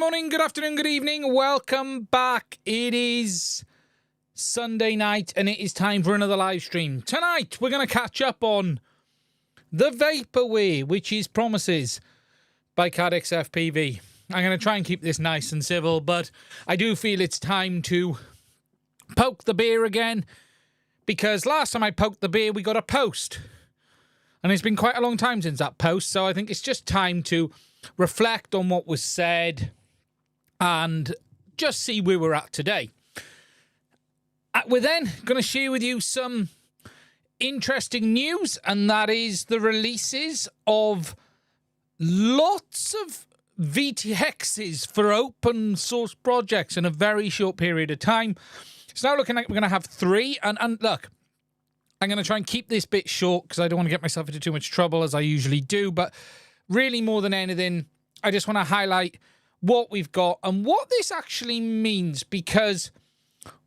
morning, good afternoon, good evening. Welcome back. It is Sunday night and it is time for another live stream. Tonight, we're going to catch up on the Vaporware, which is Promises by Caddx FPV. I'm going to try and keep this nice and civil, but I do feel it's time to poke the bear again, because last time I poked the bear, we got a post. And it's been quite a long time since that post, so I think it's just time to reflect on what was said and just see where we're at today. We're then going to share with you some interesting news, and that is the releases of lots of VTXs for open source projects in a very short period of time. It's now looking like we're going to have 3, and look, I'm going to try and keep this bit short because I don't want to get myself into too much trouble, as I usually do. But really, more than anything, I just want to highlight what we've got and what this actually means. Because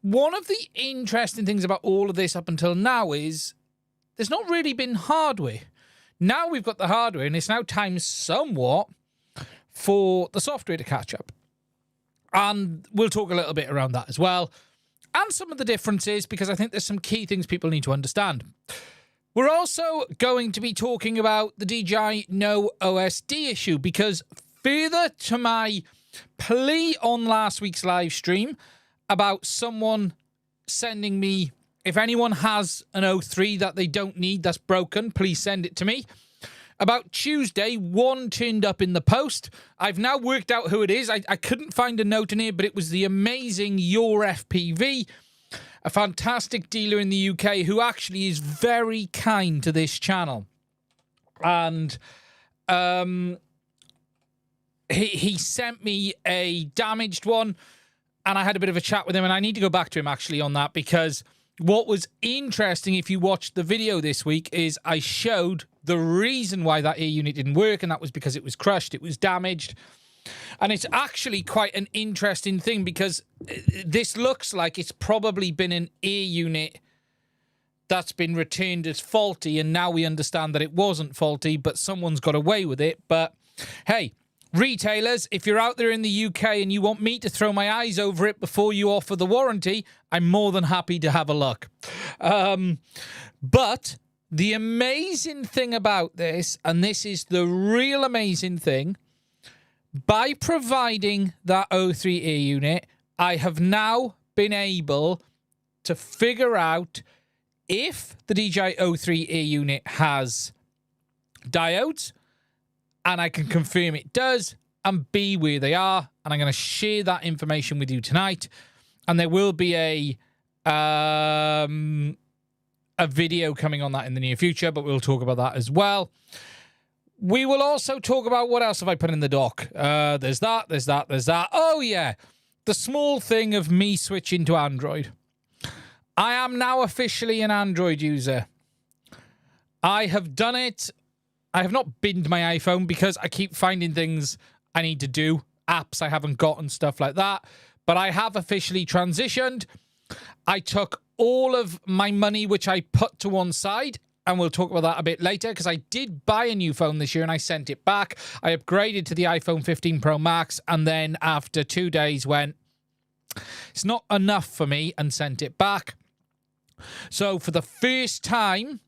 one of the interesting things about all of this up until now is there's not really been hardware. Now we've got the hardware, and it's now time somewhat for the software to catch up. And we'll talk a little bit around that as well. And some of the differences, because I think there's some key things people need to understand. We're also going to be talking about the DJI No OSD issue, because further to my plea on last week's live stream about someone sending me, if anyone has an O3 that they don't need, that's broken, please send it to me. About Tuesday, one turned up in the post. I've now worked out who it is. I couldn't find a note in here, but it was the amazing Your FPV, a fantastic dealer in the UK who actually is very kind to this channel. And he sent me a damaged one, and I had a bit of a chat with him, and I need to go back to him actually on that, because what was interesting, if you watched the video this week, is I showed the reason why that air unit didn't work, and that was because it was crushed, it was damaged. And it's actually quite an interesting thing, because this looks like it's probably been an air unit that's been returned as faulty, and now we understand that it wasn't faulty, but someone's got away with it. But hey, retailers, if you're out there in the UK and you want me to throw my eyes over it before you offer the warranty, I'm more than happy to have a look. But the amazing thing about this, and this is the real amazing thing, by providing that O3 air unit, I have now been able to figure out if the DJI O3 air unit has diodes, and I can confirm it does, and B, where they are, and I'm going to share that information with you tonight. And there will be a video coming on that in the near future, but we'll talk about that as well. We will also talk about, what else have I put in the doc? There's that. Oh, yeah. The small thing of me switching to Android. I am now officially an Android user. I have done it. I have not binned my iPhone because I keep finding things I need to do, apps I haven't got and stuff like that. But I have officially transitioned. I took all of my money, which I put to one side, and we'll talk about that a bit later, because I did buy a new phone this year and I sent it back. I upgraded to the iPhone 15 Pro Max, and then after 2 days went, it's not enough for me, and sent it back. So for the first time,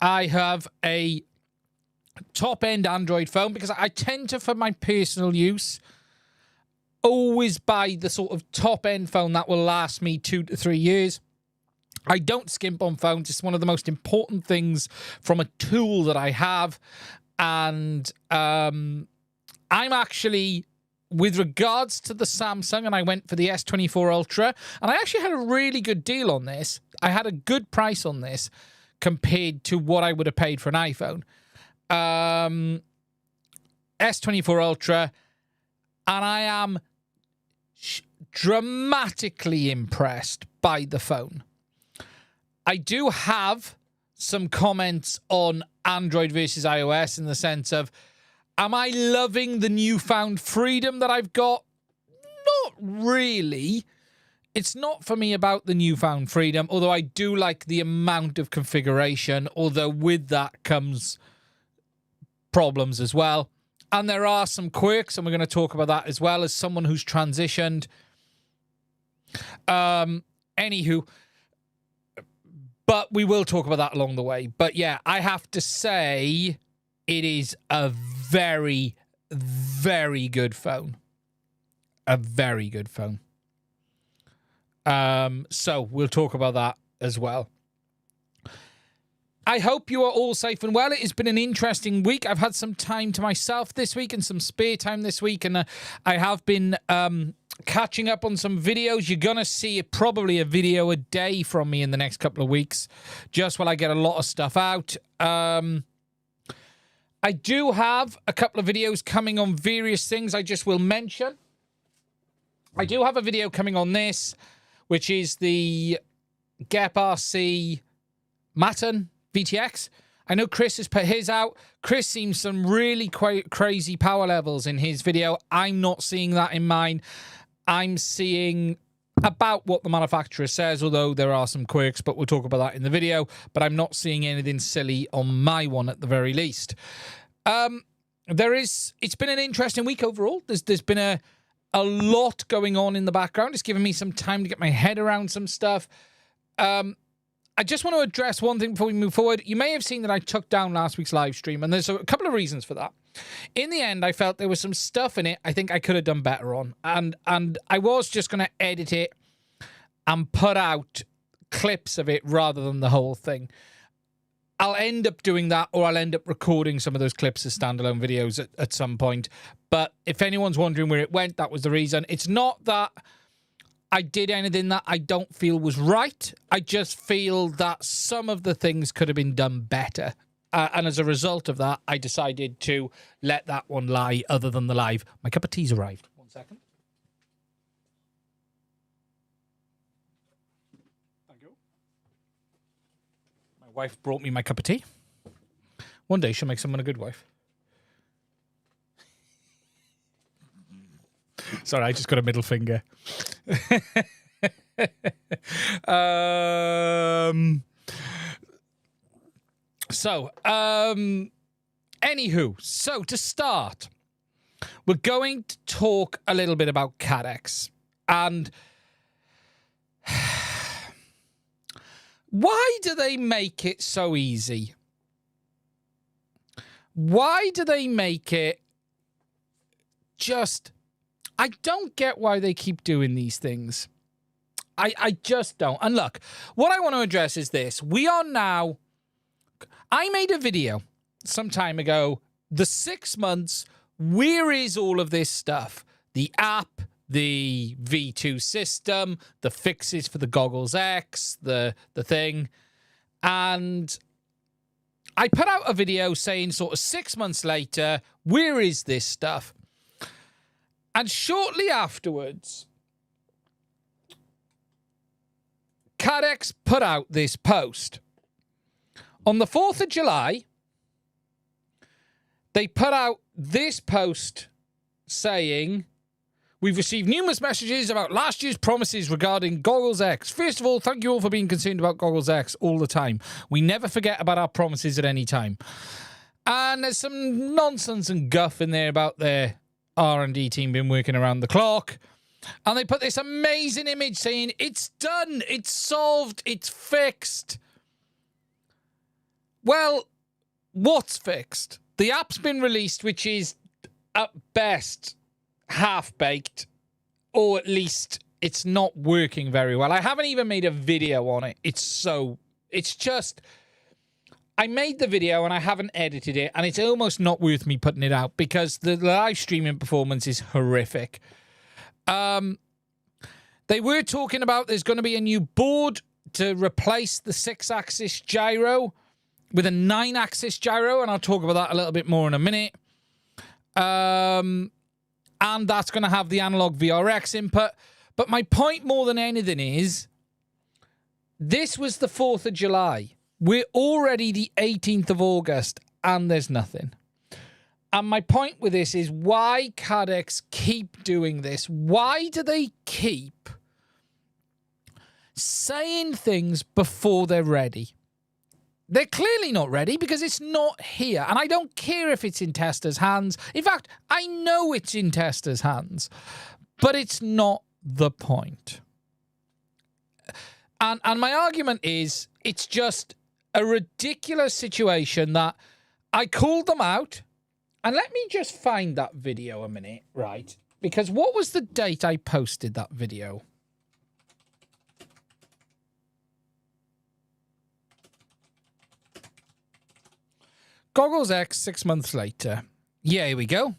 I have a top-end Android phone, because I tend to, for my personal use, always buy the sort of top-end phone that will last me 2 to 3 years. I don't skimp on phones. It's one of the most important things from a tool that I have. And I'm actually, with regards to the Samsung, and I went for the S24 Ultra, and I actually had a really good deal on this. I had a good price on this compared to what I would have paid for an iPhone. S24 Ultra, and I am dramatically impressed by the phone. I do have some comments on Android versus iOS, in the sense of, am I loving the newfound freedom that I've got? Not really. It's not for me about the newfound freedom, although I do like the amount of configuration, although with that comes problems as well. And there are some quirks, and we're going to talk about that as well as someone who's transitioned. Anywho, but we will talk about that along the way. But yeah, I have to say it is a very, very good phone. A very good phone. So we'll talk about that as well. I hope you are all safe and well. It has been an interesting week. I've had some time to myself this week and some spare time this week, and I have been catching up on some videos. You're going to see probably a video a day from me in the next couple of weeks, just while I get a lot of stuff out. I do have a couple of videos coming on various things I just will mention. I do have a video coming on this, which is the GEP-RC Matten VTX. I know Chris has put his out. Chris seems some really crazy power levels in his video. I'm not seeing that in mine. I'm seeing about what the manufacturer says, although there are some quirks, but we'll talk about that in the video. But I'm not seeing anything silly on my one at the very least. It's been an interesting week overall. There's been a lot going on in the background. It's given me some time to get my head around some stuff. I just want to address one thing before we move forward. You may have seen that I took down last week's live stream, and there's a couple of reasons for that. In the end, I felt there was some stuff in it I think I could have done better on, and I was just going to edit it and put out clips of it rather than the whole thing. I'll end up doing that, or I'll end up recording some of those clips as standalone videos at some point. But if anyone's wondering where it went, that was the reason. It's not that I did anything that I don't feel was right. I just feel that some of the things could have been done better. And as a result of that, I decided to let that one lie other than the live. My cup of tea's arrived. 1 second. Thank you. My wife brought me my cup of tea. One day she'll make someone a good wife. Sorry, I just got a middle finger. Anywho, so to start, we're going to talk a little bit about Caddx. And why do they make it so easy? Why do they make it just... I don't get why they keep doing these things. I just don't. And look, what I want to address is this. We are now... I made a video some time ago, the 6 months, where is all of this stuff? The app, the V2 system, the fixes for the Goggles X, the thing. And I put out a video saying sort of 6 months later, where is this stuff? And shortly afterwards, Caddx put out this post. On the 4th of July, they put out this post saying, we've received numerous messages about last year's promises regarding Goggles X. First of all, thank you all for being concerned about Goggles X all the time. We never forget about our promises at any time. And there's some nonsense and guff in there about their R&D team been working around the clock, and they put this amazing image saying it's done, it's solved, it's fixed. Well, what's fixed? The app's been released, which is at best half-baked, or at least it's not working very well. I haven't even made a video on it. It's just... I made the video and I haven't edited it, and it's almost not worth me putting it out because the live streaming performance is horrific. They were talking about there's going to be a new board to replace the 6-axis gyro with a 9-axis gyro, and I'll talk about that a little bit more in a minute. And that's going to have the analog VRX input. But my point more than anything is, this was the 4th of July. We're already the 18th of August, and there's nothing. And my point with this is, why Caddx keep doing this? Why do they keep saying things before they're ready? They're clearly not ready because it's not here. And I don't care if it's in testers' hands. In fact, I know it's in testers' hands. But it's not the point. And my argument is it's just a ridiculous situation that I called them out. And let me just find that video a minute, right? Because what was the date I posted that video? Goggles X 6 months later. Yeah, here we go.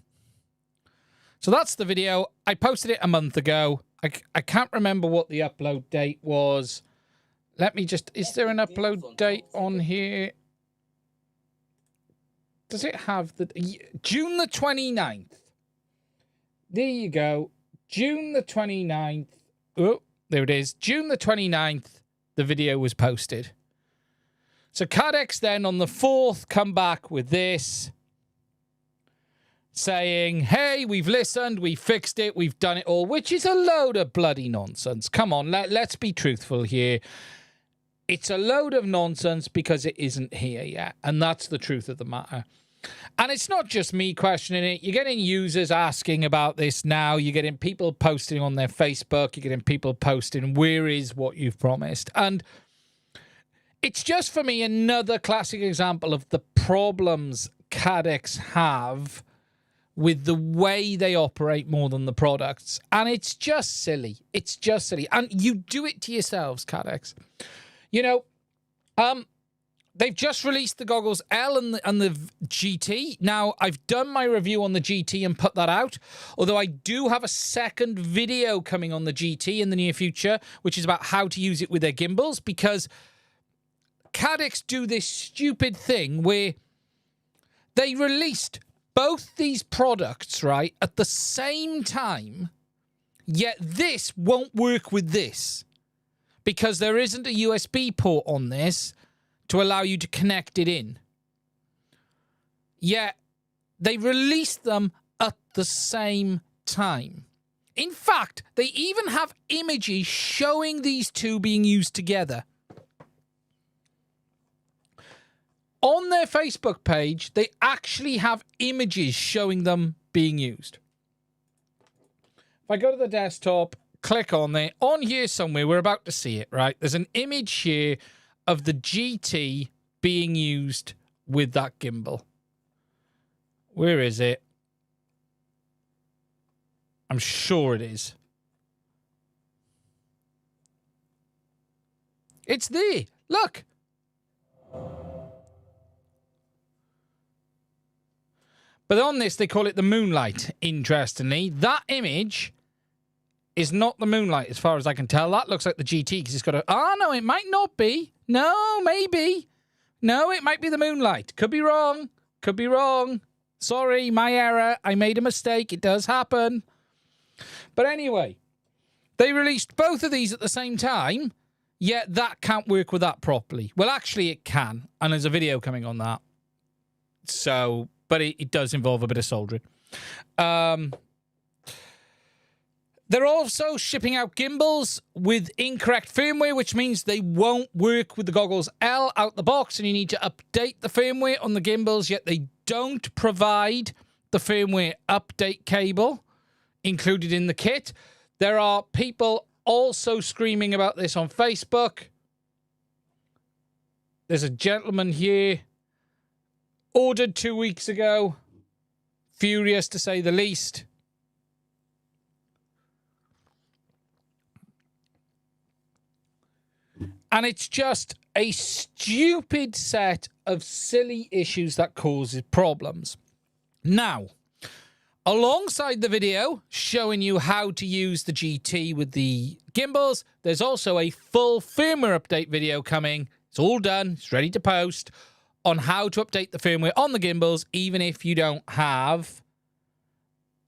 So that's the video. I posted it a month ago. I can't remember what the upload date was. Let me just... Is there an upload date on here? Does it have the... June the 29th. There you go. June the 29th. Oh, there it is. June the 29th, the video was posted. So Caddx then on the 4th come back with this, saying, hey, we've listened, we fixed it, we've done it all, which is a load of bloody nonsense. Come on, let's be truthful here. It's a load of nonsense because it isn't here yet, and that's the truth of the matter. And it's not just me questioning it. You're getting users asking about this now. You're getting people posting on their Facebook. You're getting people posting, where is what you've promised? And it's just, for me, another classic example of the problems Caddx have with the way they operate more than the products. And it's just silly. It's just silly. And you do it to yourselves, Caddx. You know, they've just released the goggles L and the GT. Now, I've done my review on the GT and put that out, although I do have a second video coming on the GT in the near future, which is about how to use it with their gimbals, because Caddx do this stupid thing where they released both these products, right, at the same time, yet this won't work with this because there isn't a USB port on this to allow you to connect it in. Yet they released them at the same time. In fact, they even have images showing these two being used together. On their Facebook page, they actually have images showing them being used. If I go to the desktop, click on it, on here somewhere, we're about to see it, right? There's an image here of the GT being used with that gimbal. Where is it? I'm sure it is. It's there. Look. But on this, they call it the moonlight, interestingly. That image is not the moonlight, as far as I can tell. That looks like the GT, because it's got a... Oh, no, it might not be. No, maybe. No, it might be the moonlight. Could be wrong. Could be wrong. Sorry, my error. I made a mistake. It does happen. But anyway, they released both of these at the same time, yet that can't work with that properly. Well, actually, it can, and there's a video coming on that. So... But it does involve a bit of soldering. They're also shipping out gimbals with incorrect firmware, which means they won't work with the goggles L out the box, and you need to update the firmware on the gimbals, yet they don't provide the firmware update cable included in the kit. There are people also screaming about this on Facebook. There's a gentleman here, ordered 2 weeks ago. Furious, to say the least. And it's just a stupid set of silly issues that causes problems. Now, alongside the video showing you how to use the GT with the gimbals, there's also a full firmware update video coming. It's all done. It's ready to post on how to update the firmware on the gimbals, even if you don't have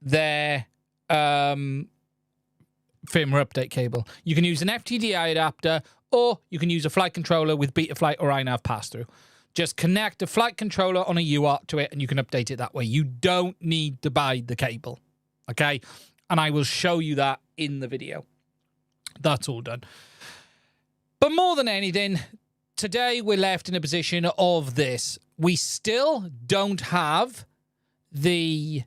their firmware update cable. You can use an FTDI adapter, or you can use a flight controller with Betaflight or iNav pass-through. Just connect a flight controller on a UART to it, and you can update it that way. You don't need to buy the cable, okay? And I will show you that in the video. That's all done. But more than anything, today we're left in a position of this. We still don't have the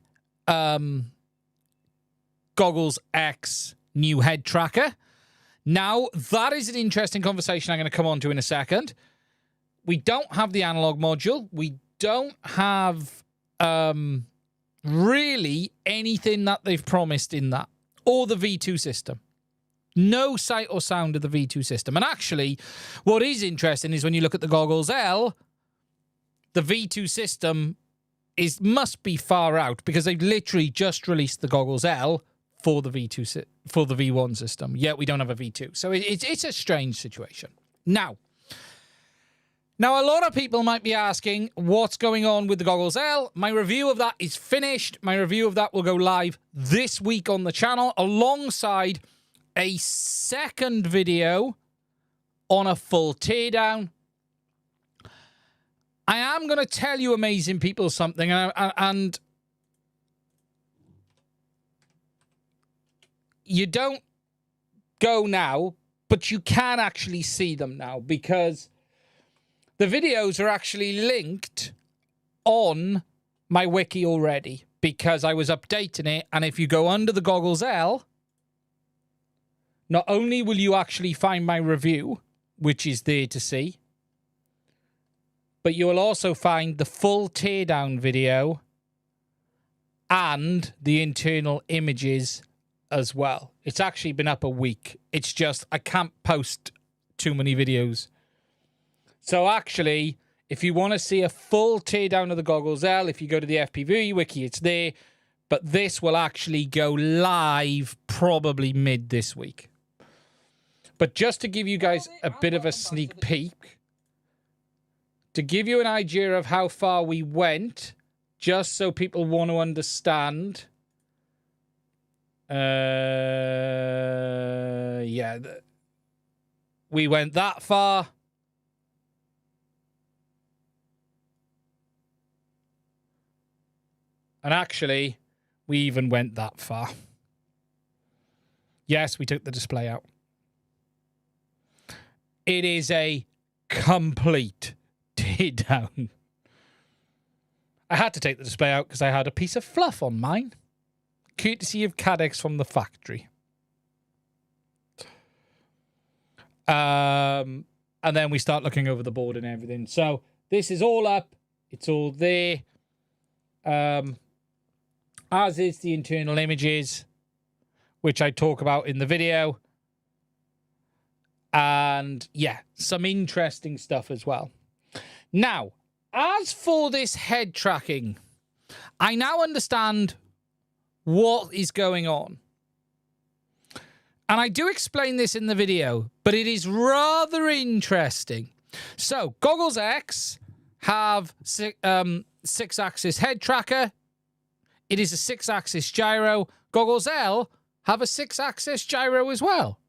Goggles X new head tracker. Now, that is an interesting conversation I'm going to come on to in a second. We don't have the analog module. We don't have really anything that they've promised in that, or the V2 system. No sight or sound of the V2 system. And actually, what is interesting is when you look at the Goggles L, the V2 system must be far out, because they've literally just released the Goggles L for the V1 system. Yet we don't have a V2. So it's a strange situation. Now, a lot of people might be asking what's going on with the Goggles L. My review of that is finished. My review of that will go live this week on the channel, alongside a second video on a full teardown. I am going to tell you, amazing people, something, and you don't go now, but you can actually see them now, because the videos are actually linked on my wiki already, because I was updating it. And if you go under the Goggles L, not only will you actually find my review, which is there to see, but you will also find the full teardown video and the internal images as well. It's actually been up a week. It's just I can't post too many videos. So actually, if you want to see a full teardown of the Goggles L, if you go to the FPV wiki, it's there. But this will actually go live probably mid this week. But just to give you guys a bit of a sneak peek, to give you an idea of how far we went, just so people want to understand. Yeah, we went that far. And actually, we even went that far. Yes, we took the display out. It is a complete teardown. I had to take the display out because I had a piece of fluff on mine, courtesy of Caddx from the factory. And then we start looking over the board and everything. So this is all up. It's all there. As is the internal images, which I talk about in the video. And yeah, some interesting stuff as well. Now, as for this head tracking, I now understand what is going on. And I do explain this in the video, but it is rather interesting. So, Goggles X have six-axis head tracker. It is a 6-axis gyro. Goggles L have a 6-axis gyro as well.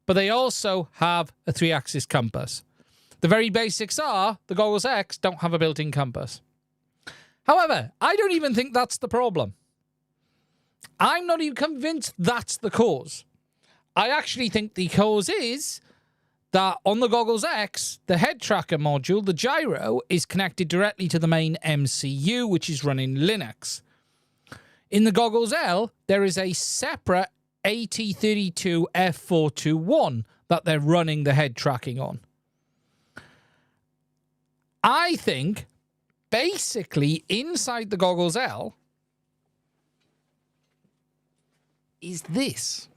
But they also have a 3-axis compass. The very basics are the Goggles X don't have a built-in compass. However, I don't even think that's the problem. I'm not even convinced that's the cause. I actually think the cause is that on the Goggles X, the head tracker module, the gyro, is connected directly to the main MCU, which is running Linux. In the Goggles L, there is a separate AT32F421 that they're running the head tracking on. I think, basically, inside the Goggles L is this,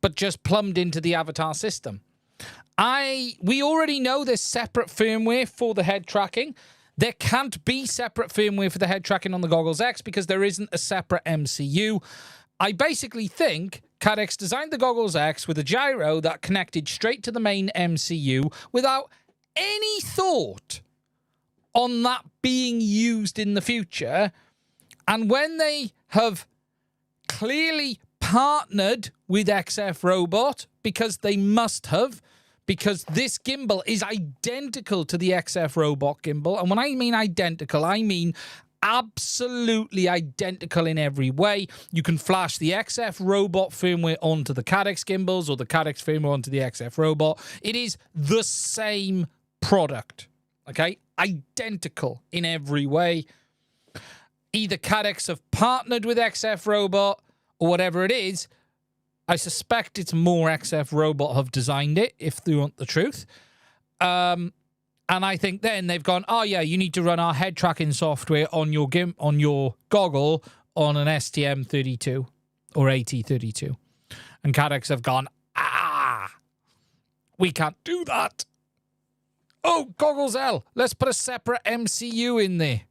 but just plumbed into the avatar system. We already know there's separate firmware for the head tracking. There can't be separate firmware for the head tracking on the Goggles X because there isn't a separate MCU. I basically think Caddx designed the Goggles X with a gyro that connected straight to the main MCU without any thought on that being used in the future. And when they have clearly partnered with XF Robot, because they must have, because this gimbal is identical to the XF Robot gimbal. And when I mean identical, I mean absolutely identical in every way. You can flash the XF robot firmware onto the Caddx gimbals or the Caddx firmware onto the XF robot. It is the same product, okay? Identical in every way. Either Caddx have partnered with XF robot or whatever it is. I suspect it's more XF robot have designed it, if they want the truth. And I think then they've gone, oh yeah, you need to run our head tracking software on your goggle on an STM32 or AT32. And Caddx have gone, we can't do that. Oh, goggles L, let's put a separate MCU in there.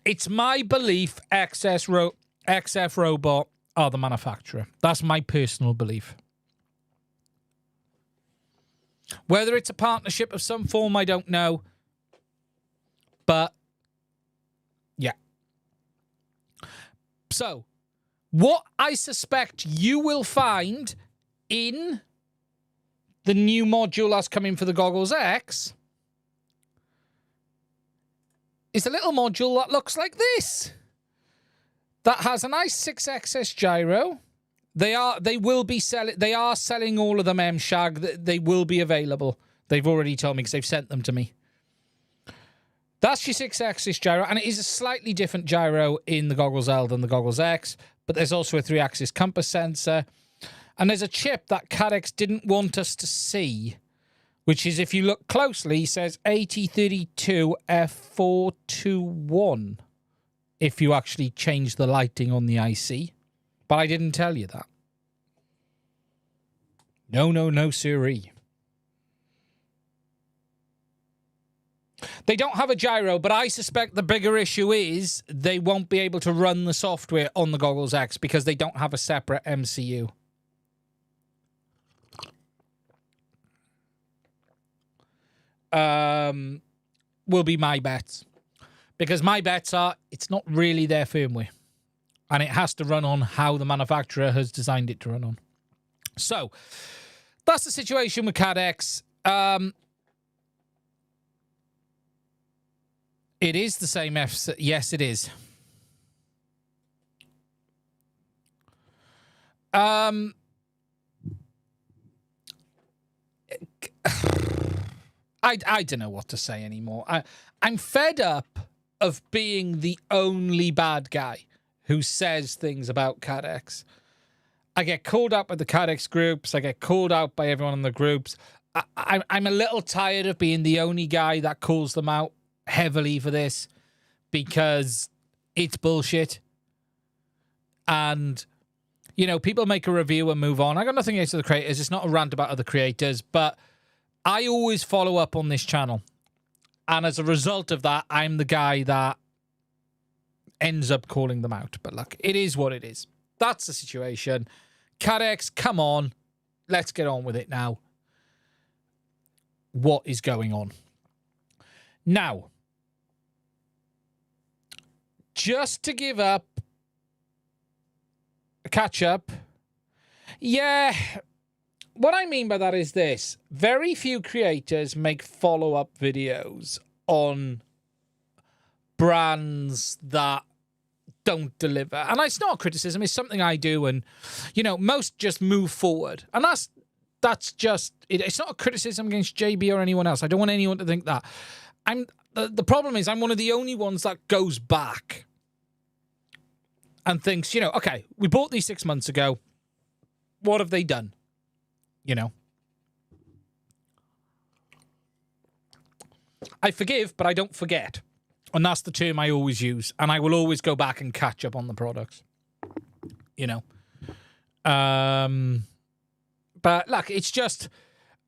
It's my belief XF robot are the manufacturer. That's my personal belief. Whether it's a partnership of some form, I don't know. But, yeah. So, what I suspect you will find in the new module that's coming for the Goggles X is a little module that looks like this. That has a nice 6-axis gyro. They are selling all of them MSHAG. They will be available. They've already told me because they've sent them to me. That's your 6-axis gyro, and it is a slightly different gyro in the Goggles L than the Goggles X, but there's also a 3-axis compass sensor. And there's a chip that Caddx didn't want us to see, which is, if you look closely, says AT32F421, if you actually change the lighting on the IC. But I didn't tell you that. No, siree. They don't have a gyro, but I suspect the bigger issue is they won't be able to run the software on the Goggles X because they don't have a separate MCU. Will be my bets. Because my bets are, it's not really their firmware. And it has to run on how the manufacturer has designed it to run on. So, that's the situation with Caddx. It is the same yes, it is. I don't know what to say anymore. I'm fed up of being the only bad guy who says things about Caddx. I get called out by the Caddx groups. I get called out by everyone in the groups. I'm a little tired of being the only guy that calls them out heavily for this because it's bullshit. And, you know, people make a review and move on. I got nothing against the creators. It's not a rant about other creators, but I always follow up on this channel. And as a result of that, I'm the guy that ends up calling them out. But look, it is what it is. That's the situation. Caddx, come on. Let's get on with it now. What is going on? Now, just to give up a catch up. Yeah, what I mean by that is this. Very few creators make follow-up videos on brands that don't deliver. And it's not a criticism. It's something I do. And, you know, most just move forward. And that's just it. It's not a criticism against JB or anyone else. I don't want anyone to think that. The problem is I'm one of the only ones that goes back and thinks, you know, okay, we bought these 6 months ago. What have they done? You know, I forgive, but I don't forget. And that's the term I always use. And I will always go back and catch up on the products. You know. But look, it's just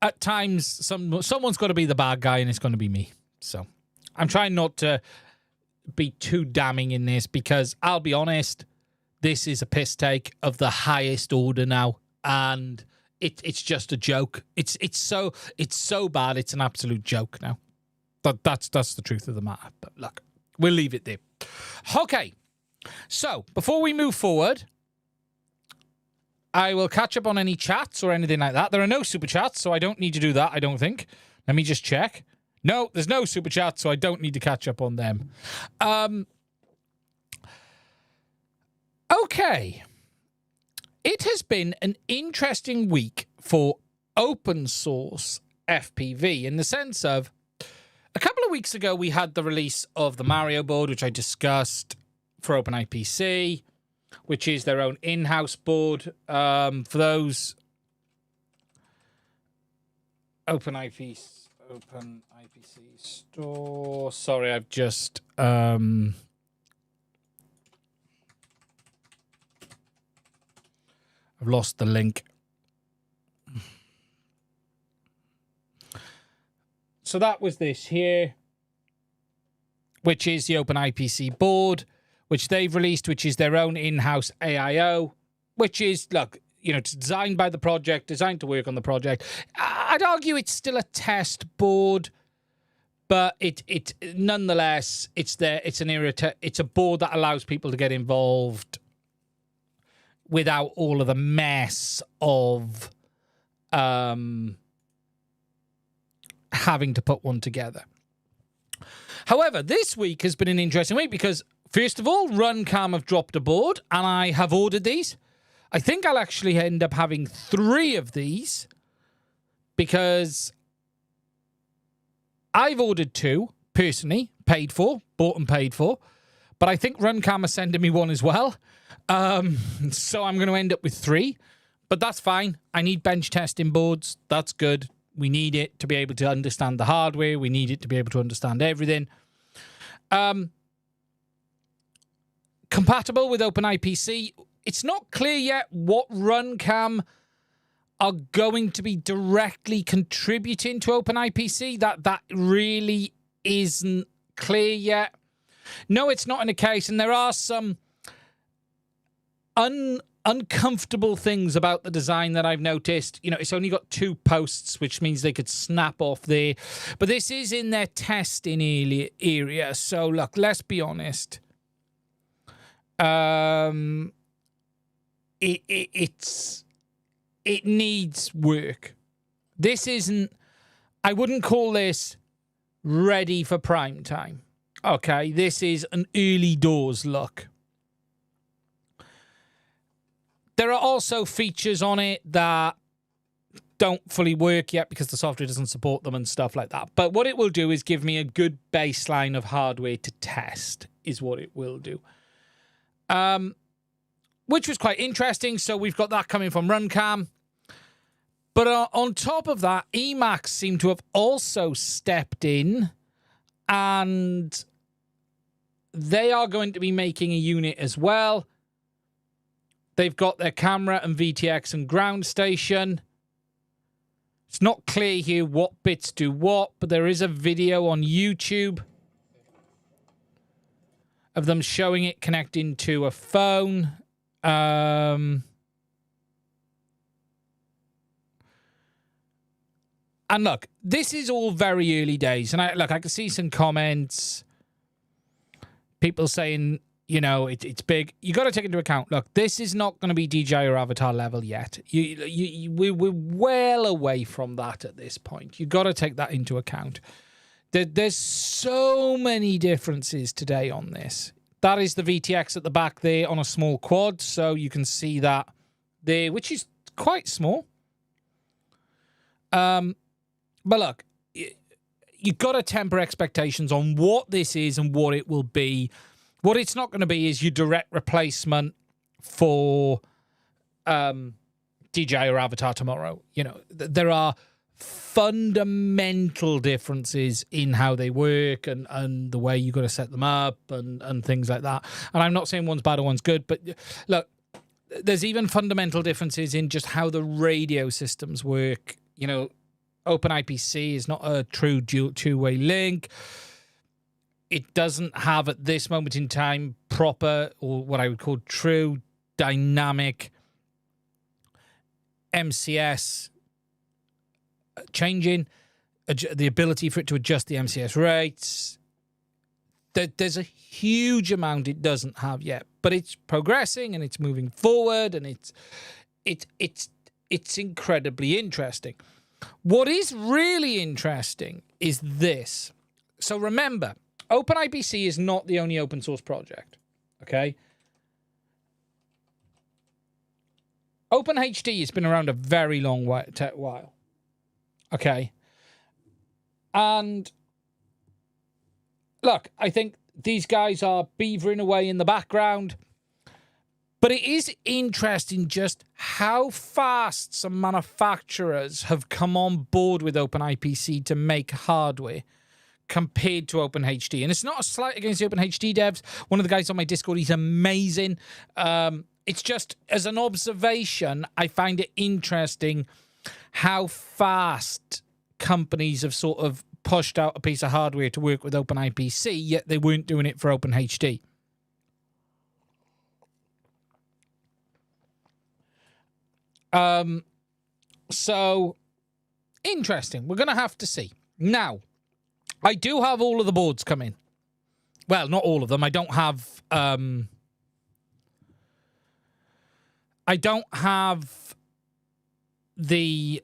at times someone's got to be the bad guy and it's going to be me. So I'm trying not to be too damning in this because I'll be honest, this is a piss take of the highest order now. And it's just a joke. It's so bad. It's an absolute joke now. That's the truth of the matter. But look, we'll leave it there. Okay. So before we move forward, I will catch up on any chats or anything like that. There are no super chats, so I don't need to do that, I don't think. Let me just check. No, there's no super chats, so I don't need to catch up on them. Okay. It has been an interesting week for open source FPV in the sense of a couple of weeks ago we had the release of the Mario board, which I discussed, for OpenIPC, which is their own in-house board. For those OpenIPC store. Sorry, I've just I've lost the link. So that was this here, which is the OpenIPC board, which they've released, which is their own in-house AIO, which is, look, you know, it's designed by the project, designed to work on the project. I'd argue it's still a test board, but it nonetheless, it's a board that allows people to get involved without all of the mess of having to put one together. However, this week has been an interesting week because, first of all, Runcam have dropped a board, and I have ordered these. I think I'll actually end up having 3 of these because I've ordered 2, personally, bought and paid for, but I think Runcam are sending me one as well. So I'm going to end up with 3, but that's fine. I need bench testing boards. That's good. We need it to be able to understand the hardware. We need it to be able to understand everything. Compatible with OpenIPC. It's not clear yet what Runcam are going to be directly contributing to OpenIPC. That really isn't clear yet. No, it's not in the case, and there are some uncomfortable things about the design that I've noticed. You know, it's only got 2 posts, which means they could snap off there. But this is in their testing area. So, look, let's be honest. It needs work. This isn't... I wouldn't call this ready for prime time. Okay, this is an early doors look. There are also features on it that don't fully work yet because the software doesn't support them and stuff like that. But what it will do is give me a good baseline of hardware to test, is what it will do. Which was quite interesting. So we've got that coming from Runcam. But on top of that, Emacs seem to have also stepped in, and they are going to be making a unit as well. They've got their camera and VTX and ground station. It's not clear here what bits do what, but there is a video on YouTube of them showing it connecting to a phone. And look, this is all very early days. And I can see some comments. People saying, you know, it's big. You got to take into account, look, this is not going to be DJI or Avatar level yet. We're well away from that at this point. You got to take that into account. There's so many differences today on this. That is the VTX at the back there on a small quad. So you can see that there, which is quite small. But look, you've got to temper expectations on what this is and what it will be. What it's not going to be is your direct replacement for DJI or Avatar tomorrow. You know, there are fundamental differences in how they work and the way you got to set them up and things like that. And I'm not saying one's bad or one's good, but look, there's even fundamental differences in just how the radio systems work. You know, OpenIPC is not a true two-way link. It doesn't have, at this moment in time, proper, or what I would call true dynamic MCS changing, the ability for it to adjust the MCS rates. There's a huge amount it doesn't have yet, but it's progressing and it's moving forward, and it's incredibly interesting. What is really interesting is this. So remember, OpenIPC is not the only open source project, okay? OpenHD has been around a very long while, okay? And look, I think these guys are beavering away in the background, but it is interesting just how fast some manufacturers have come on board with OpenIPC to make hardware compared to OpenHD. And it's not a slight against the OpenHD devs. One of the guys on my Discord, he's amazing. It's just, as an observation, I find it interesting how fast companies have sort of pushed out a piece of hardware to work with OpenIPC, yet they weren't doing it for OpenHD. So, interesting. We're going to have to see. Now, I do have all of the boards coming. Well, not all of them. I don't have the...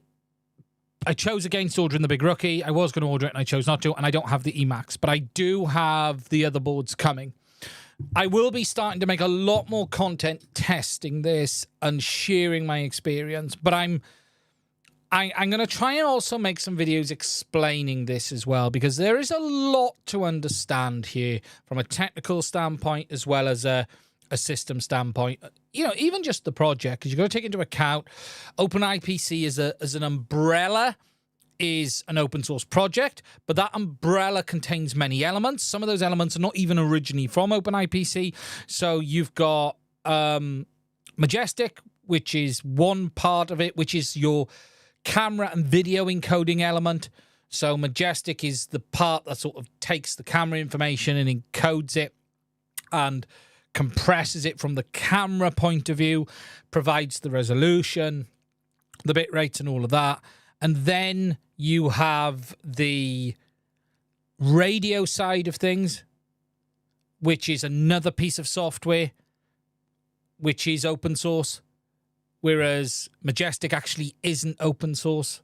I chose against ordering the Big Rookie. I was going to order it and I chose not to. And I don't have the Emacs. But I do have the other boards coming. I will be starting to make a lot more content testing this and sharing my experience. But I'm going to try and also make some videos explaining this as well, because there is a lot to understand here from a technical standpoint as well as a system standpoint. You know, even just the project, because you've got to take into account OpenIPC as an umbrella is an open source project, but that umbrella contains many elements. Some of those elements are not even originally from OpenIPC. So you've got Majestic, which is one part of it, which is your camera and video encoding element. So Majestic is the part that sort of takes the camera information and encodes it and compresses it from the camera point of view, provides the resolution, the bit rates and all of that. And then you have the radio side of things, which is another piece of software, which is open source, whereas Majestic actually isn't open source,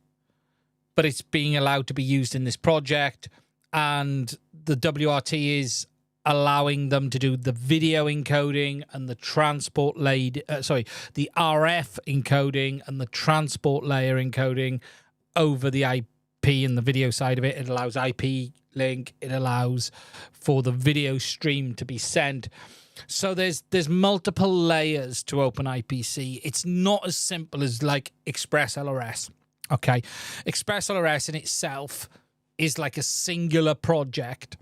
but it's being allowed to be used in this project. And the WRT is allowing them to do the video encoding and the transport layer, the RF encoding and the transport layer encoding over the IP and the video side of it. It allows IP link. It allows for the video stream to be sent. So there's multiple layers to OpenIPC. It's not as simple as like Express LRS. Okay, Express LRS in itself is like a singular project,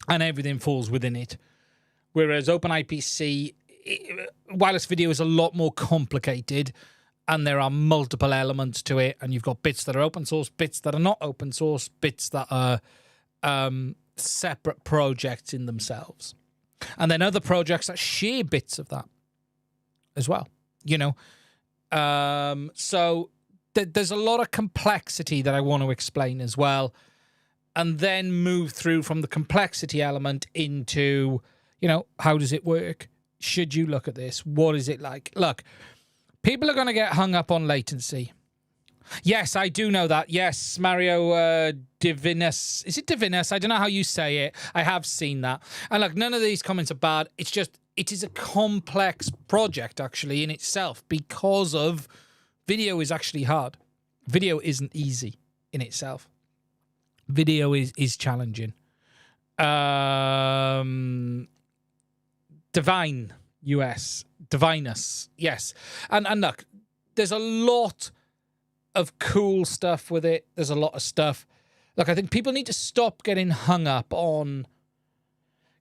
and everything falls within it. Whereas OpenIPC, wireless video is a lot more complicated, and there are multiple elements to it, and you've got bits that are open source, bits that are not open source, bits that are separate projects in themselves. And then other projects that share bits of that as well, you know. So there's a lot of complexity that I want to explain as well, and then move through from the complexity element into, you know, how does it work? Should you look at this? What is it like? Look, people are going to get hung up on latency. Yes, I do know that. Yes, Mario Divinus. Is it Divinus? I don't know how you say it. I have seen that. And look, none of these comments are bad. It's just, it is a complex project actually in itself, because of video is actually hard. Video isn't easy in itself. Video is challenging. Divinus. Yes. And look, there's a lot of cool stuff with it. There's a lot of stuff. Look, I think people need to stop getting hung up on,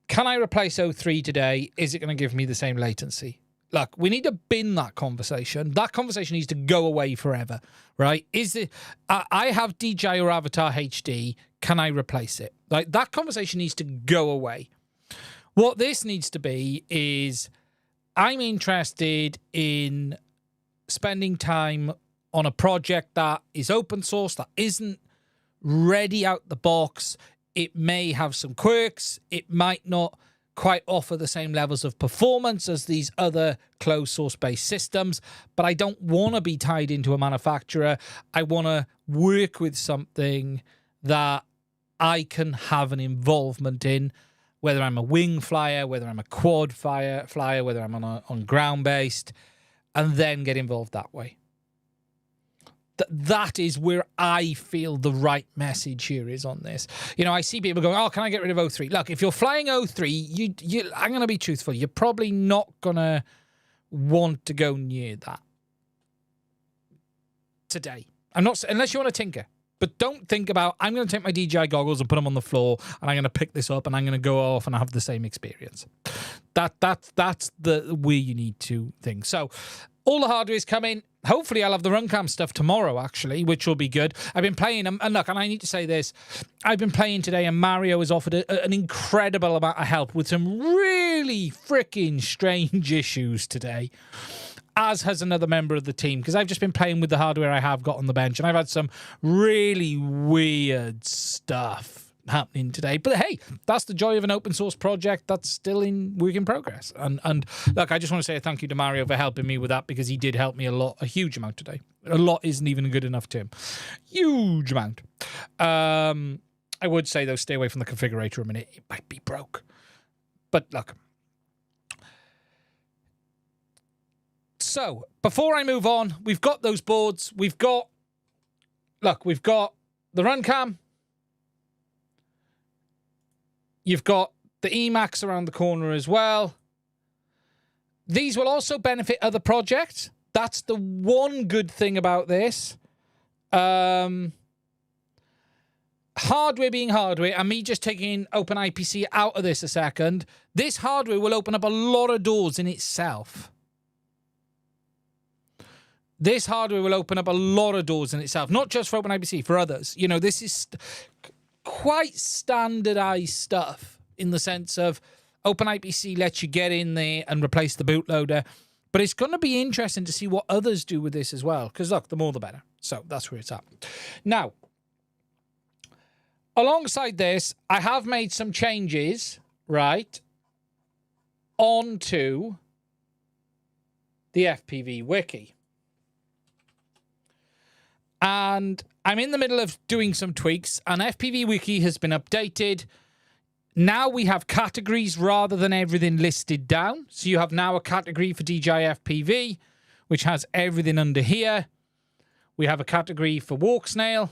can I replace O3 today? Is it going to give me the same latency? Look, we need to bin that conversation. That conversation needs to go away forever, right? Is it, I have DJI or Avatar HD. Can I replace it? Like, that conversation needs to go away. What this needs to be is, I'm interested in spending time on a project that is open source, that isn't ready out the box. It may have some quirks. It might not quite offer the same levels of performance as these other closed source-based systems, but I don't want to be tied into a manufacturer. I want to work with something that I can have an involvement in, whether I'm a wing flyer, whether I'm a quad flyer, whether I'm on ground-based, and then get involved that way. That is where I feel the right message here is on this. You know, I see people going, oh, can I get rid of O3? Look, if you're flying O3, I'm going to be truthful. You're probably not going to want to go near that today. I'm not, unless you want to tinker. But don't think about, I'm going to take my DJI goggles and put them on the floor, and I'm going to pick this up, and I'm going to go off and have the same experience. That's the way you need to think. So all the hardware is coming. Hopefully I'll have the RunCam stuff tomorrow, actually, which will be good. I've been playing, and look, and I need to say this, I've been playing today, and Mario has offered an incredible amount of help with some really freaking strange issues today, as has another member of the team, because I've just been playing with the hardware I have got on the bench, and I've had some really weird stuff happening today. But hey, that's the joy of an open source project that's still in work in progress. And look, I just want to say a thank you to Mario for helping me with that, because he did help me a huge amount today. A lot isn't even a good enough term. Huge amount. I would say, though, stay away from the configurator a minute. It might be broke. But look. So, before I move on, we've got those boards. We've got the RunCam. You've got the Emacs around the corner as well. These will also benefit other projects. That's the one good thing about this. Hardware being hardware, and me just taking OpenIPC out of this a second, this hardware will open up a lot of doors in itself. This hardware will open up a lot of doors in itself, not just for OpenIPC, for others. You know, this is quite standardized stuff in the sense of OpenIPC lets you get in there and replace the bootloader, but it's going to be interesting to see what others do with this as well, because look, the more the better. So that's where it's at. Now, alongside this, I have made some changes, right, onto the FPV wiki. And I'm in the middle of doing some tweaks, and FPV Wiki has been updated. Now we have categories rather than everything listed down. So you have now a category for DJI FPV, which has everything under here. We have a category for Walk Snail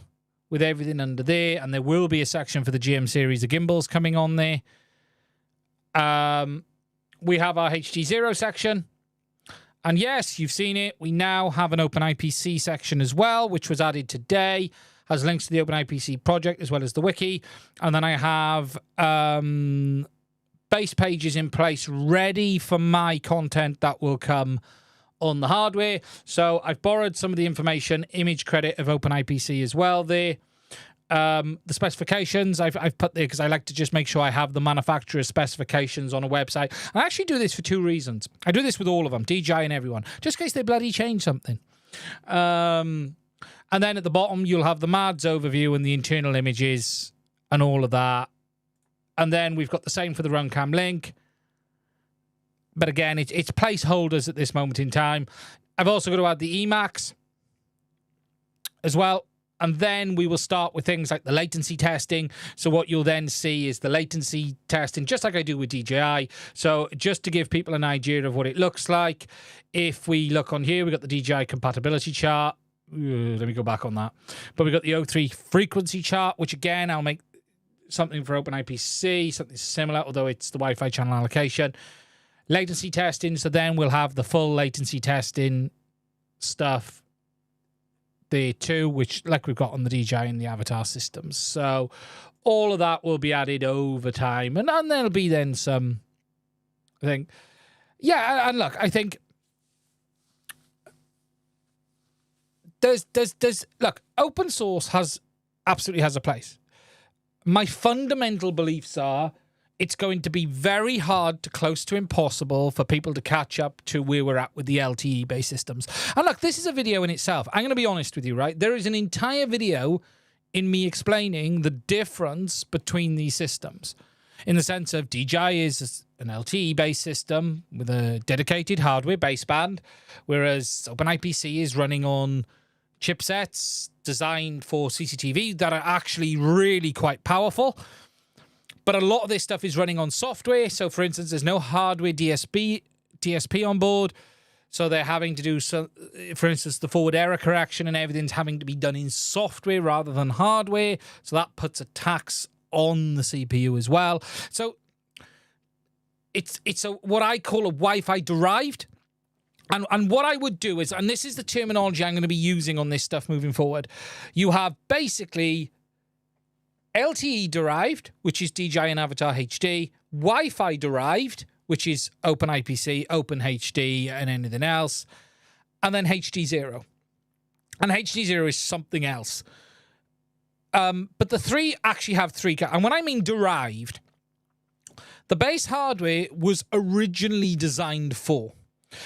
with everything under there, and there will be a section for the GM series of gimbals coming on there. We have our HD0 section. And yes, you've seen it. We now have an OpenIPC section as well, which was added today. Has links to the OpenIPC project as well as the wiki. And then I have base pages in place ready for my content that will come on the hardware. So I've borrowed some of the information, image credit of OpenIPC as well there. The specifications I've put there because I like to just make sure I have the manufacturer's specifications on a website. I actually do this for two reasons. I do this with all of them, DJI and everyone, just in case they bloody change something. And then at the bottom, you'll have the MADS overview and the internal images and all of that. And then we've got the same for the RunCam link. But again, it's placeholders at this moment in time. I've also got to add the Emacs as well. And then we will start with things like the latency testing. So what you'll then see is the latency testing, just like I do with DJI. So just to give people an idea of what it looks like, if we look on here, we've got the DJI compatibility chart. Let me go back on that. But we've got the O3 frequency chart, which again, I'll make something for OpenIPC, something similar, although it's the Wi-Fi channel allocation. Latency testing. So then we'll have the full latency testing stuff there too, which like we've got on the DJI and the Avatar systems. So all of that will be added over time. And there'll be then some, I think, yeah, and look, I think there's look, open source absolutely has a place. My fundamental beliefs are it's going to be very hard to close to impossible for people to catch up to where we're at with the LTE-based systems. And look, this is a video in itself. I'm going to be honest with you, right? There is an entire video in me explaining the difference between these systems in the sense of DJI is an LTE-based system with a dedicated hardware baseband, whereas OpenIPC is running on chipsets designed for CCTV that are actually really quite powerful. But a lot of this stuff is running on software. So, for instance, there's no hardware DSP on board. So they're having to do, for instance, the forward error correction and everything's having to be done in software rather than hardware. So that puts a tax on the CPU as well. So it's what I call a Wi-Fi derived. And what I would do is, and this is the terminology I'm going to be using on this stuff moving forward, you have basically LTE derived, which is DJI and Avatar HD, Wi-Fi derived, which is OpenIPC, OpenHD, and anything else, and then HD0. And HD0 is something else. But the three actually have three. And when I mean derived, the base hardware was originally designed for.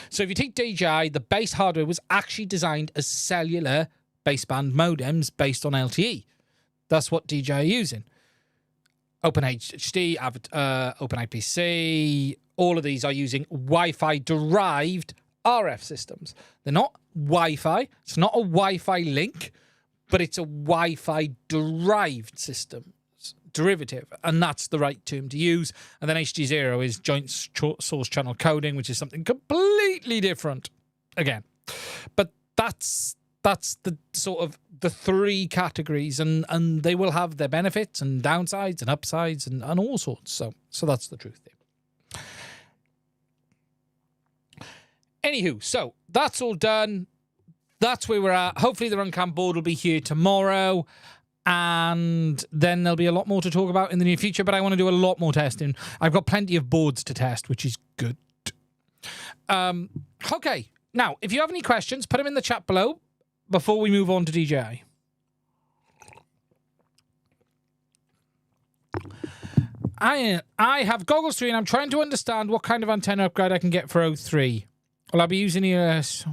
So if you take DJI, the base hardware was actually designed as cellular baseband modems based on LTE. That's what DJI are using. OpenHD, OpenIPC, all of these are using Wi-Fi derived RF systems. They're not Wi-Fi. It's not a Wi-Fi link, but it's a Wi-Fi derived system, derivative, and that's the right term to use. And then HD0 is joint source channel coding, which is something completely different again. But that's the sort of the three categories, and they will have their benefits and downsides and upsides and all sorts. So that's the truth there. Anywho, so that's all done. That's where we're at. Hopefully the Runcam board will be here tomorrow, and then there'll be a lot more to talk about in the near future, but I want to do a lot more testing. I've got plenty of boards to test, which is good. Okay, now, if you have any questions, put them in the chat below before we move on to DJI. I have Goggles 3, and I'm trying to understand what kind of antenna upgrade I can get for O3. Well, I'll be using ELRS.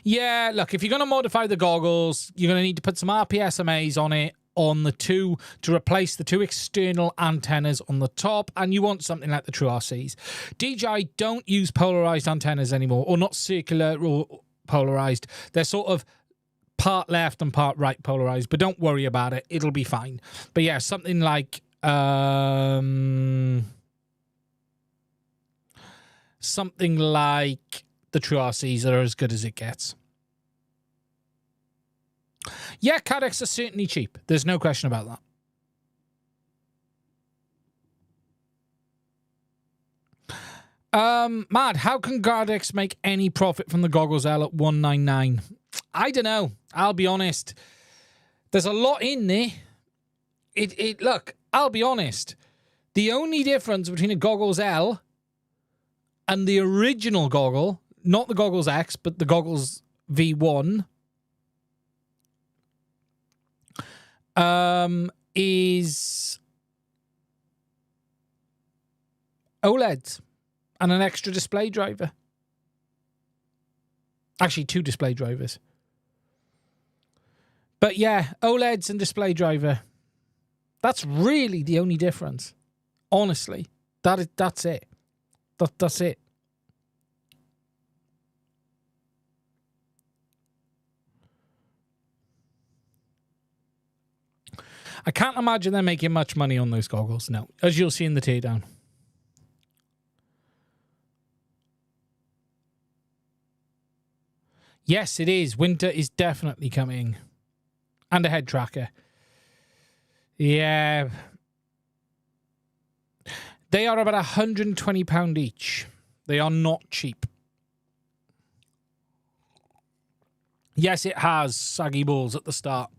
Yeah, look, if you're going to modify the goggles, you're going to need to put some RPSMAs on it, on the two, to replace the two external antennas on the top, and you want something like the True RCs. DJI don't use polarized antennas anymore, or not circular or polarized. They're sort of part left and part right polarized, but don't worry about it. It'll be fine. But yeah, something like something like the True RCs that are as good as it gets. Yeah, Caddx are certainly cheap. There's no question about that. Mad, how can Caddx make any profit from the Goggles L at 199? I don't know. I'll be honest. There's a lot in there. Look, I'll be honest. The only difference between a Goggles L and the original goggle, not the Goggles X, but the Goggles V1, is OLEDs and an extra display driver. Actually, two display drivers. But yeah, OLEDs and display driver. That's really the only difference. Honestly, that's it. That's it. I can't imagine they're making much money on those goggles. No, as you'll see in the teardown. Yes, it is. Winter is definitely coming. And a head tracker. Yeah. They are about £120 each. They are not cheap. Yes, it has saggy balls at the start.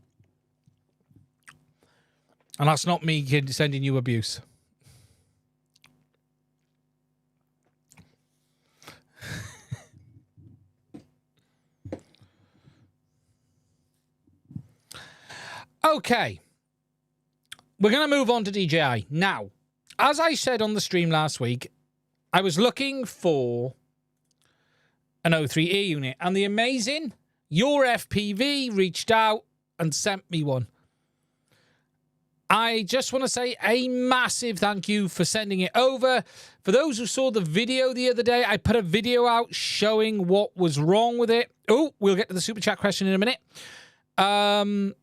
And that's not me sending you abuse. Okay. We're going to move on to DJI. Now, as I said on the stream last week, I was looking for an O3E unit. And the amazing Your FPV reached out and sent me one. I just want to say a massive thank you for sending it over. For those who saw the video the other day, I put a video out showing what was wrong with it. Oh, we'll get to the super chat question in a minute. And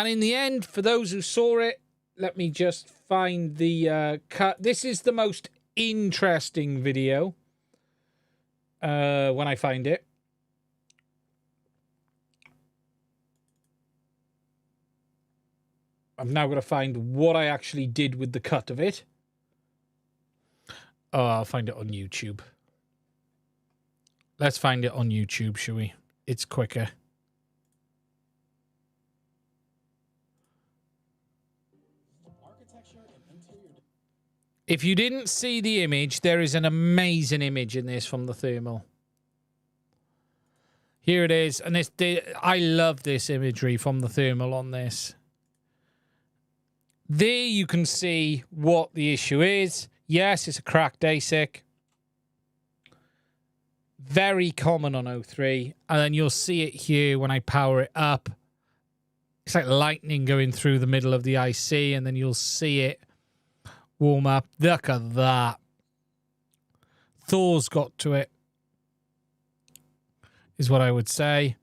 in the end, for those who saw it, let me just find the cut. This is the most interesting video when I find it. I'm now going to find what I actually did with the cut of it. Oh, I'll find it on YouTube. Let's find it on YouTube, shall we? It's quicker. If you didn't see the image, there is an amazing image in this from the thermal. Here it is. And I love this imagery from the thermal on this. There you can see what the issue is. Yes, it's a cracked ASIC. Very common on O3. And then you'll see it here when I power it up. It's like lightning going through the middle of the IC, and then you'll see it warm up. Look at that. Thor's got to it, is what I would say.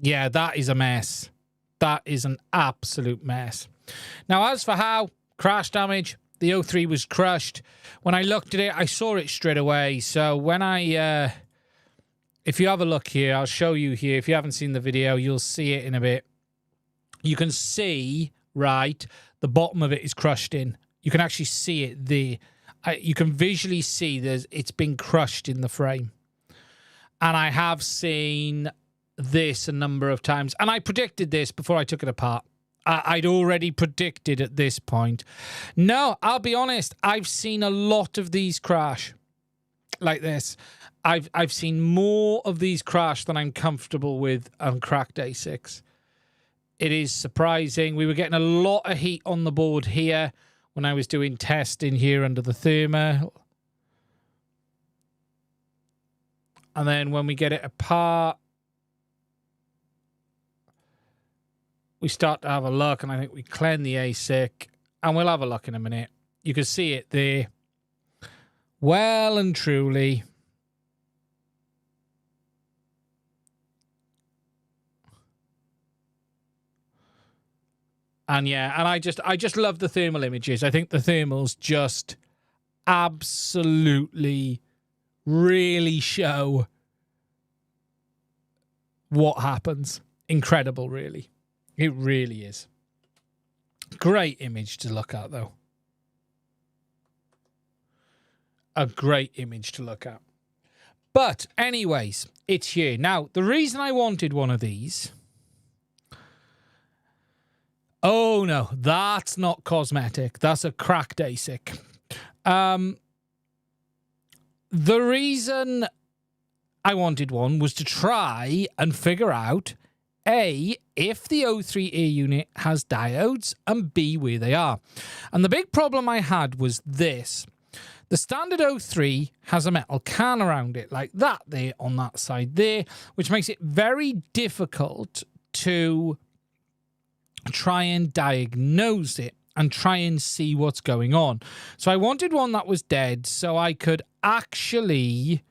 Yeah, that is a mess. That is an absolute mess. Now, as for how crash damage, the O3 was crushed. When I looked at it, I saw it straight away. So when I, if you have a look here, I'll show you here. If you haven't seen the video, you'll see it in a bit. You can see, right, the bottom of it is crushed in. You can actually see it there. You can visually see it's been crushed in the frame. And I have seen this a number of times, and I predicted this before I took it apart. I'd already predicted at this point. No, I'll be honest, I've seen a lot of these crash like this. I've seen more of these crash than I'm comfortable with on cracked ASICs. It is surprising. We were getting a lot of heat on the board here when I was doing testing here under the thermal. And then when we get it apart, we start to have a look, and I think we cleanse the ASIC, and we'll have a look in a minute. You can see it there. Well and truly. And yeah, and I just love the thermal images. I think the thermals just absolutely really show what happens. Incredible, really. It really is. Great image to look at, though. A great image to look at. But anyways, it's here. Now, the reason I wanted one of these... Oh, no. That's not cosmetic. That's a cracked ASIC. The reason I wanted one was to try and figure out... A, if the O3 air unit has diodes, and B, where they are. And the big problem I had was this. The standard O3 has a metal can around it, like that there on that side there, which makes it very difficult to try and diagnose it and try and see what's going on. So I wanted one that was dead so I could actually...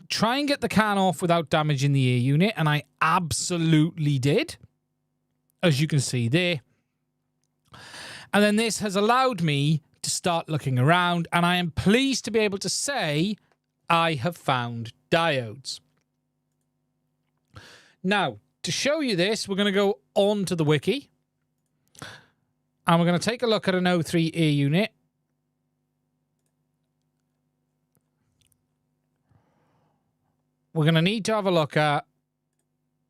try and get the can off without damaging the air unit, and I absolutely did, as you can see there. And then this has allowed me to start looking around, and I am pleased to be able to say I have found diodes. Now, to show you this, we're going to go on to the wiki, and we're going to take a look at an O3 air unit. We're going to need to have a look at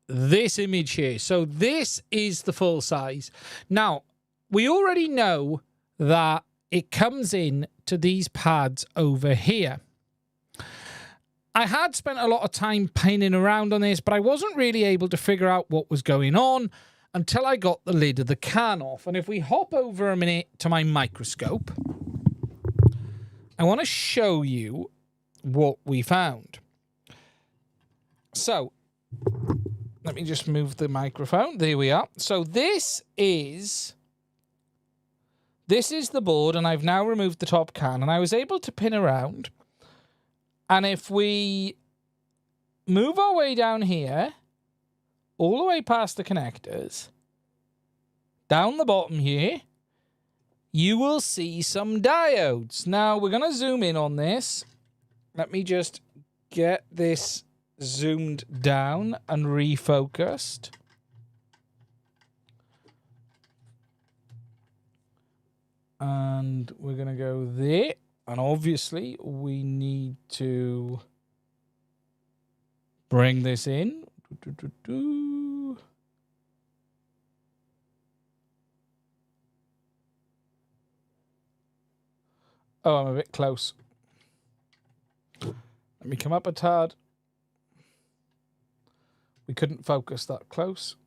this image here. So this is the full size. Now, we already know that it comes in to these pads over here. I had spent a lot of time painting around on this, but I wasn't really able to figure out what was going on until I got the lid of the can off. And if we hop over a minute to my microscope, I want to show you what we found. So, let me just move the microphone. There we are. So this is the board, and I've now removed the top can, and I was able to pin around. And if we move our way down here, all the way past the connectors, down the bottom here, you will see some diodes. Now, we're going to zoom in on this. Let me just get this zoomed down and refocused. And we're going to go there. And obviously, we need to bring this in. Oh, I'm a bit close. Let me come up a tad. We couldn't focus that close.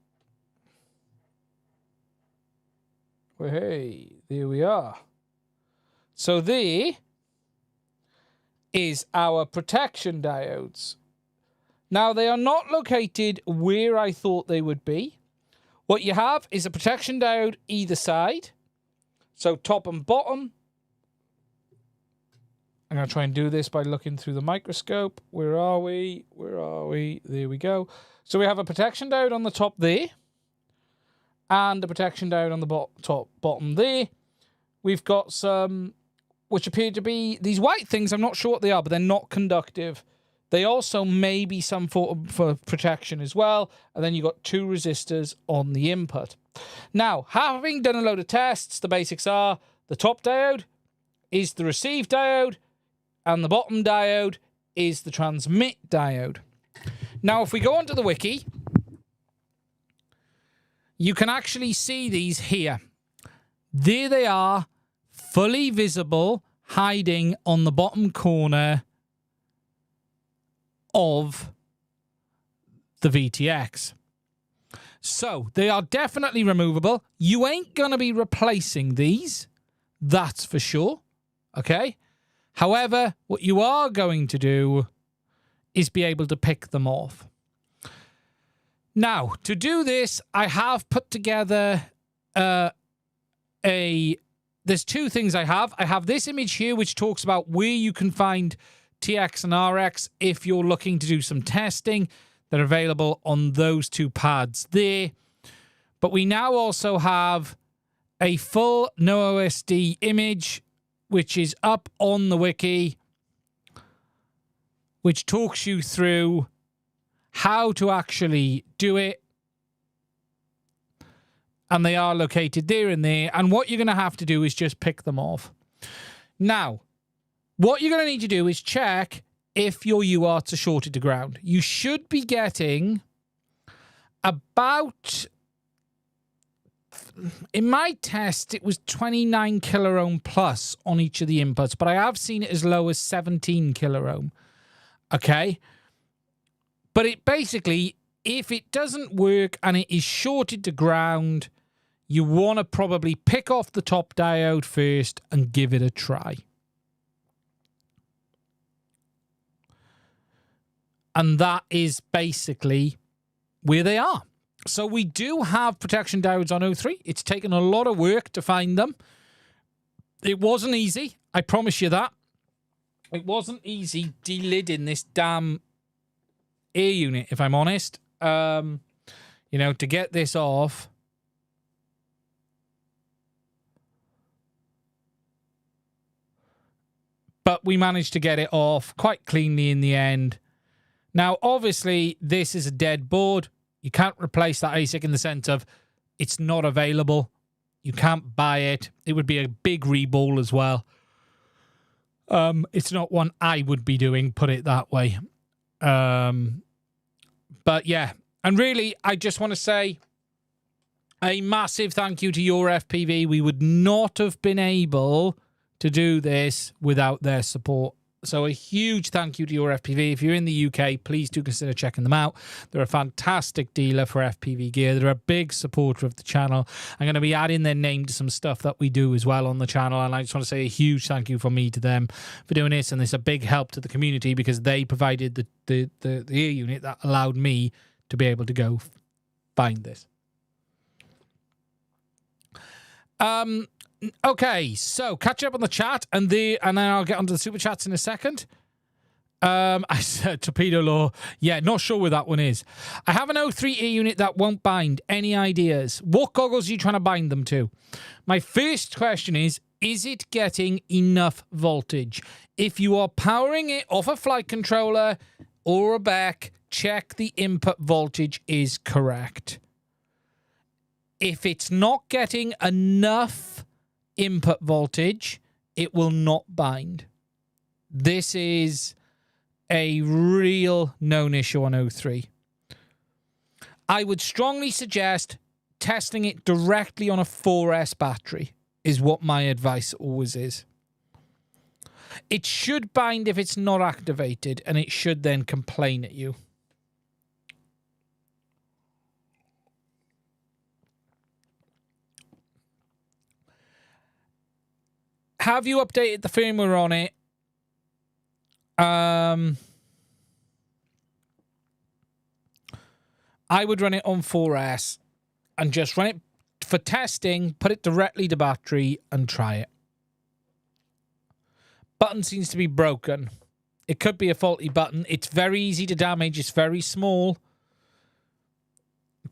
Well, hey, there we are. So there is our protection diodes. Now, they are not located where I thought they would be. What you have is a protection diode either side. So top and bottom. I'm going to try and do this by looking through the microscope. Where are we? Where are we? There we go. So we have a protection diode on the top there. And a protection diode on the bottom there. We've got some, which appear to be these white things. I'm not sure what they are, but they're not conductive. They also may be some for protection as well. And then you've got two resistors on the input. Now, having done a load of tests, the basics are the top diode is the receive diode, and the bottom diode is the transmit diode. Now, if we go onto the wiki, you can actually see these here. There they are, fully visible, hiding on the bottom corner of the VTX. So, they are definitely removable. You ain't going to be replacing these, that's for sure. Okay? However, what you are going to do is be able to pick them off. Now, to do this, I have put together there's two things I have. I have this image here, which talks about where you can find TX and RX if you're looking to do some testing. They're available on those two pads there. But we now also have a full no OSD image, which is up on the wiki, which talks you through how to actually do it. And they are located there and there. And what you're going to have to do is just pick them off. Now, what you're going to need to do is check if your UARTs are shorted to ground. You should be getting about, in my test, it was 29 kilo ohm plus on each of the inputs, but I have seen it as low as 17 kilo ohm. Okay? But it basically, if it doesn't work and it is shorted to ground, you want to probably pick off the top diode first and give it a try. And that is basically where they are. So we do have protection diodes on O3. It's taken a lot of work to find them. It wasn't easy. I promise you that. It wasn't easy delidding this damn air unit, if I'm honest. You know, to get this off. But we managed to get it off quite cleanly in the end. Now, obviously, this is a dead board. You can't replace that ASIC in the sense of it's not available. You can't buy it. It would be a big reball as well. It's not one I would be doing, put it that way. But yeah, and really, I just want to say a massive thank you to your FPV. We would not have been able to do this without their support. So a huge thank you to your FPV. If you're in the UK, please do consider checking them out. They're a fantastic dealer for FPV gear. They're a big supporter of the channel. I'm going to be adding their name to some stuff that we do as well on the channel. And I just want to say a huge thank you from me to them for doing this. And it's a big help to the community because they provided the ear unit that allowed me to be able to go find this. Okay, so catch up on the chat and then I'll get onto the super chats in a second. I said Torpedo Law. Yeah, not sure where that one is. I have an 03 ear unit that won't bind. Any ideas? What goggles are you trying to bind them to? My first question is it getting enough voltage? If you are powering it off a flight controller or a back, check the input voltage is correct. If it's not getting enough input voltage, it will not bind. This is a real known issue on 03. I would strongly suggest testing it directly on a 4S battery is what my advice always is. It should bind if it's not activated, and it should then complain at you. Have you updated the firmware on it? I would run it on 4S and just run it for testing, put it directly to battery and try it. Button seems to be broken. It could be a faulty button. It's very easy to damage. It's very small.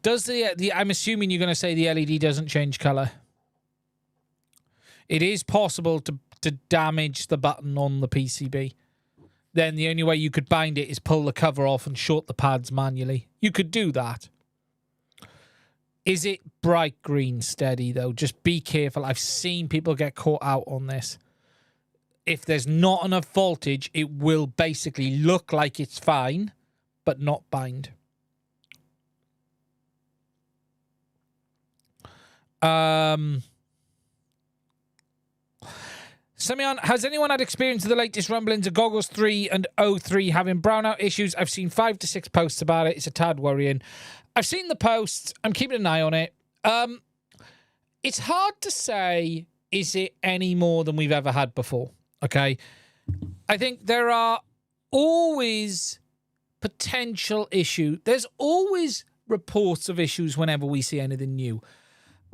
Does I'm assuming you're going to say the LED doesn't change color. It is possible to damage the button on the PCB. Then the only way you could bind it is pull the cover off and short the pads manually. You could do that. Is it bright green steady, though? Just be careful. I've seen people get caught out on this. If there's not enough voltage, it will basically look like it's fine, but not bind. Semyon, has anyone had experience of the latest rumblings of Goggles 3 and 03 having brownout issues? I've seen 5 to 6 posts about it. It's a tad worrying. I've seen the posts. I'm keeping an eye on it. It's hard to say, is it any more than we've ever had before? Okay. I think there are always potential issues. There's always reports of issues whenever we see anything new.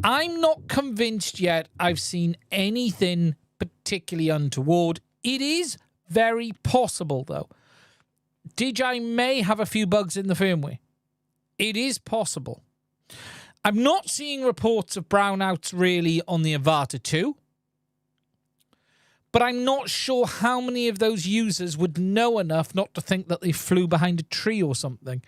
I'm not convinced yet I've seen anything particularly untoward. It is very possible, though. DJI may have a few bugs in the firmware. It is possible. I'm not seeing reports of brownouts really on the Avata 2, but I'm not sure how many of those users would know enough not to think that they flew behind a tree or something.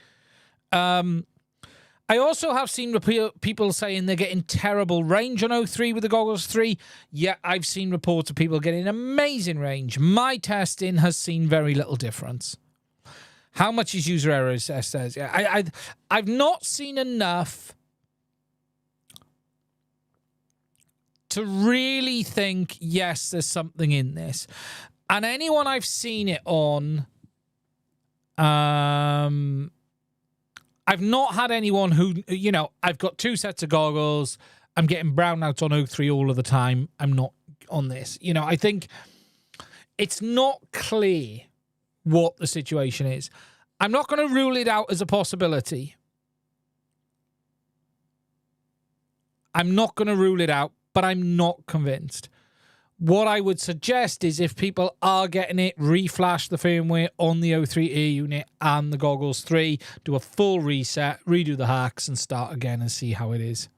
I also have seen people saying they're getting terrible range on 03 with the Goggles 3. Yeah, I've seen reports of people getting amazing range. My testing has seen very little difference. How much is user error, it says? Yeah, I've not seen enough to really think, yes, there's something in this. And anyone I've seen it on, I've not had anyone who, I've got 2 sets of goggles. I'm getting brownouts on 03 all of the time. I'm not on this. I think it's not clear what the situation is. I'm not going to rule it out as a possibility. I'm not going to rule it out, but I'm not convinced. What I would suggest is if people are getting it, reflash the firmware on the 03 ear unit and the Goggles 3, do a full reset, redo the hacks, and start again and see how it is.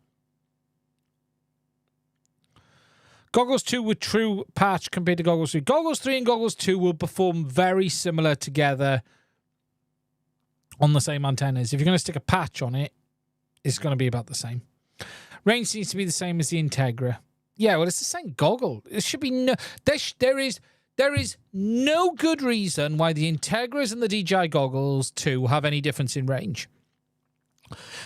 Goggles 2 with true patch compared to Goggles 3. Goggles 3 and Goggles 2 will perform very similar together on the same antennas. If you're going to stick a patch on it, it's going to be about the same. Range seems to be the same as the Integra. Yeah, well, it's the same goggle. It should be no. There is no good reason why the Integras and the DJI Goggles 2 have any difference in range.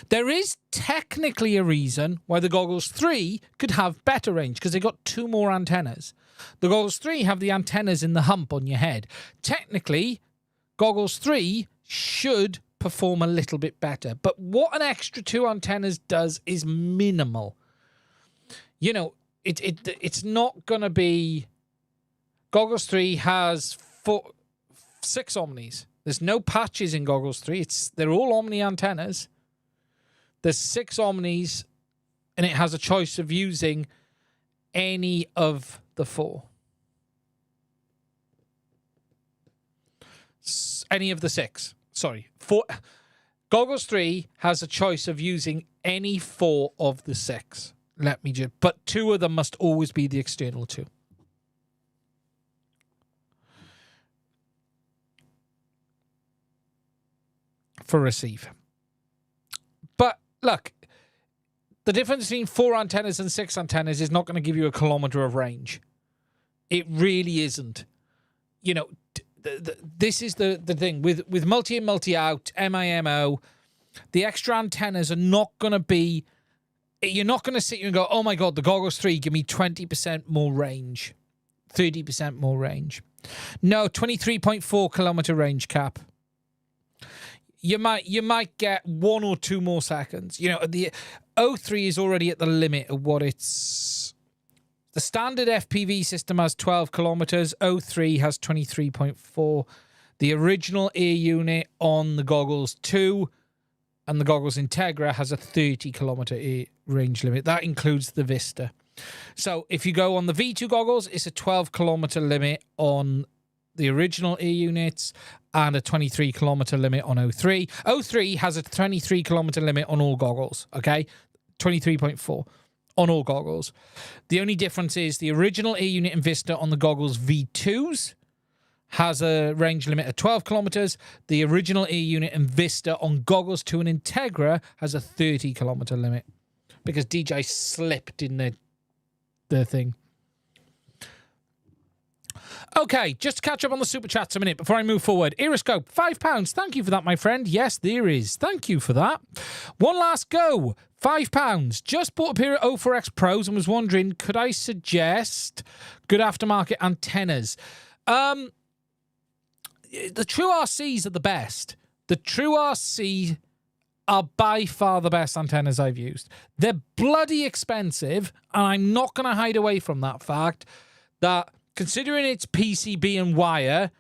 There is technically a reason why the Goggles 3 could have better range, because they got 2 more antennas. The Goggles 3 have the antennas in the hump on your head. Technically, Goggles 3 should perform a little bit better. But what an extra 2 antennas does is minimal. You know, it's not going to be... Goggles 3 has 6 Omnis. There's no patches in Goggles 3. They're all Omni antennas. There's 6 Omnis, and it has a choice of using any of the 4. Any of the 6. Sorry. 4. Goggles 3 has a choice of using any 4 of the 6. But 2 of them must always be the external 2. For receive. But look, the difference between 4 antennas and 6 antennas is not going to give you a kilometer of range. It really isn't. You know, this is the thing with multi in, multi out, MIMO. The extra antennas are not going to be. You're not going to sit here and go, oh my god, the Goggles 3 give me 20% more range, 30% more range. No, 23.4 kilometer range cap. You might get 1 or 2 more seconds. You know, the O3 is already at the limit of what it's... The standard FPV system has 12 kilometers. O3 has 23.4. The original air unit on the Goggles 2 and the Goggles Integra has a 30 kilometer air range limit. That includes the Vista. So if you go on the V2 goggles, it's a 12 kilometer limit on the original air units and a 23 kilometer limit on O3. O3 has a 23 kilometer limit on all goggles, okay? 23.4 on all goggles. The only difference is the original air unit and Vista on the goggles V2s has a range limit of 12 kilometers. The original air unit and Vista on goggles 2 and Integra has a 30 kilometer limit because DJI slipped in their thing. Okay, just to catch up on the super chats a minute before I move forward. Iriscope, £5. Thank you for that, my friend. Yes, there is. Thank you for that. One last go. £5. Just bought a pair of O4X Pros and was wondering, could I suggest good aftermarket antennas? The True RCs are the best. The True RC are by far the best antennas I've used. They're bloody expensive, and I'm not going to hide away from that fact that considering it's PCB and wire,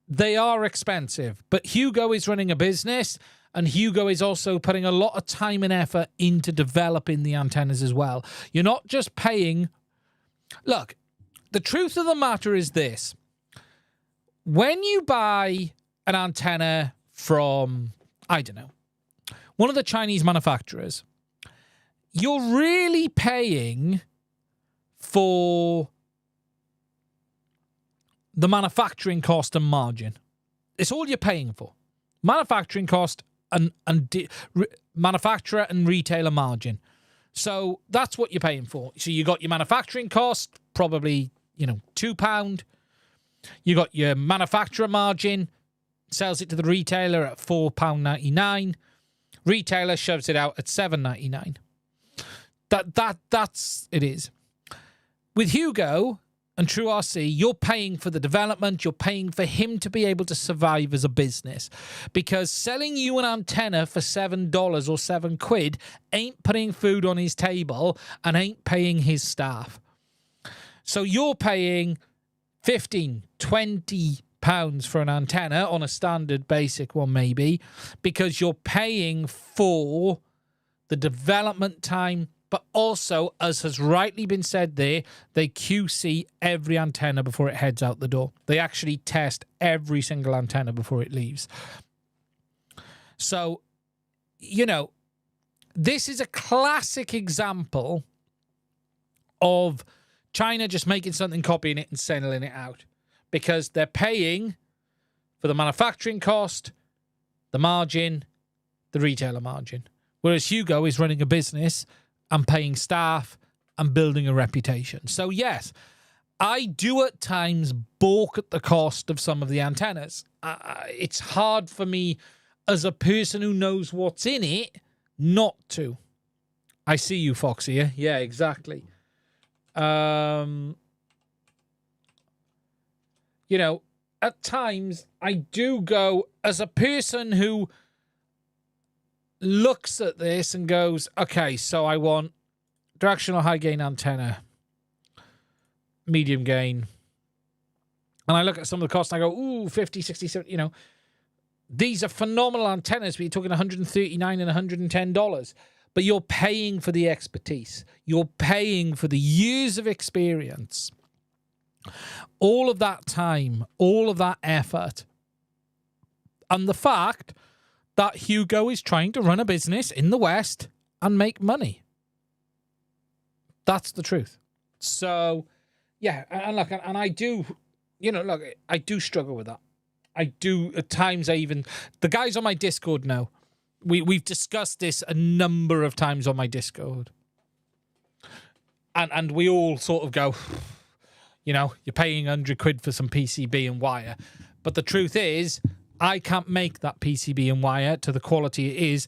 they are expensive. But Hugo is running a business, and Hugo is also putting a lot of time and effort into developing the antennas as well. You're not just paying... Look, the truth of the matter is this. When you buy an antenna from, I don't know, one of the Chinese manufacturers, you're really paying for the manufacturing cost and margin. It's all you're paying for. Manufacturing cost and manufacturer and retailer margin. So that's what you're paying for. So you got your manufacturing cost, probably, £2. You got your manufacturer margin, sells it to the retailer at £4.99. Retailer shoves it out at $7.99. That's it is. With Hugo and True RC, you're paying for the development. You're paying for him to be able to survive as a business. Because selling you an antenna for $7 or £7 ain't putting food on his table and ain't paying his staff. So you're paying £15, £20 for an antenna on a standard basic one maybe, because you're paying for the development time. But also, as has rightly been said there, they QC every antenna before it heads out the door. They actually test every single antenna before it leaves. So, this is a classic example of China just making something, copying it, and selling it out. Because they're paying for the manufacturing cost, the margin, the retailer margin. Whereas Hugo is running a business and paying staff and building a reputation. So yes, I do at times balk at the cost of some of the antennas. It's hard for me as a person who knows what's in it, not to. I see you, Foxy. Yeah, exactly. You know, at times I do go as a person who looks at this and goes, okay, so I want directional high gain antenna, medium gain. And I look at some of the costs and I go, ooh, 50, 60, 70, you know. These are phenomenal antennas, but you're talking $139 and $110. But you're paying for the expertise. You're paying for the years of experience. All of that time, all of that effort. And the fact that Hugo is trying to run a business in the West and make money. That's the truth. So, yeah, and look, and I do, you know, look, I do struggle with that. I do, at times the guys on my Discord know. We've discussed this a number of times on my Discord. And we all sort of go, you know, you're paying 100 quid for some PCB and wire. But the truth is, I can't make that PCB and wire to the quality it is.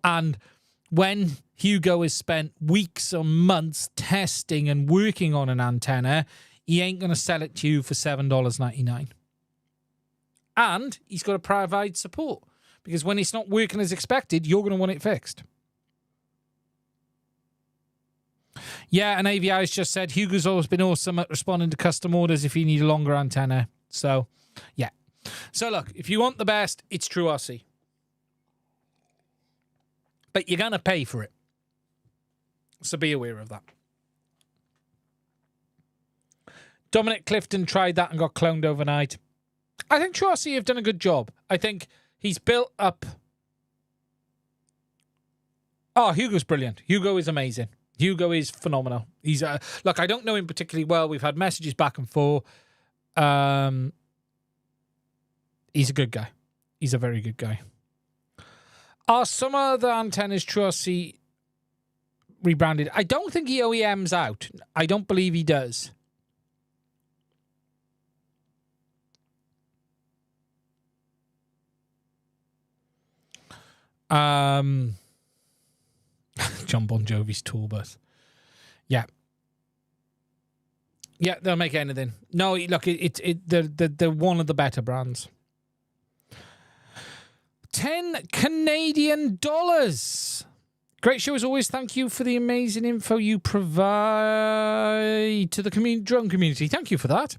And when Hugo has spent weeks or months testing and working on an antenna, he ain't going to sell it to you for $7.99. And he's got to provide support. Because when it's not working as expected, you're going to want it fixed. Yeah, and AVI's just said, Hugo's always been awesome at responding to custom orders if you need a longer antenna. So, yeah. So, look, if you want the best, it's True RC. But you're going to pay for it. So be aware of that. Dominic Clifton tried that and got cloned overnight. I think True RC have done a good job. I think he's built up... Oh, Hugo's brilliant. Hugo is amazing. Hugo is phenomenal. He's look, I don't know him particularly well. We've had messages back and forth. He's a good guy. He's a very good guy. Are some other antennas True RC rebranded? I don't think he OEMs out. I don't believe he does. John Bon Jovi's tour bus. Yeah. Yeah, they'll make anything. No, look, they're one of the better brands. 10 Canadian dollars. Great show as always. Thank you for the amazing info you provide to the drone community. Thank you for that.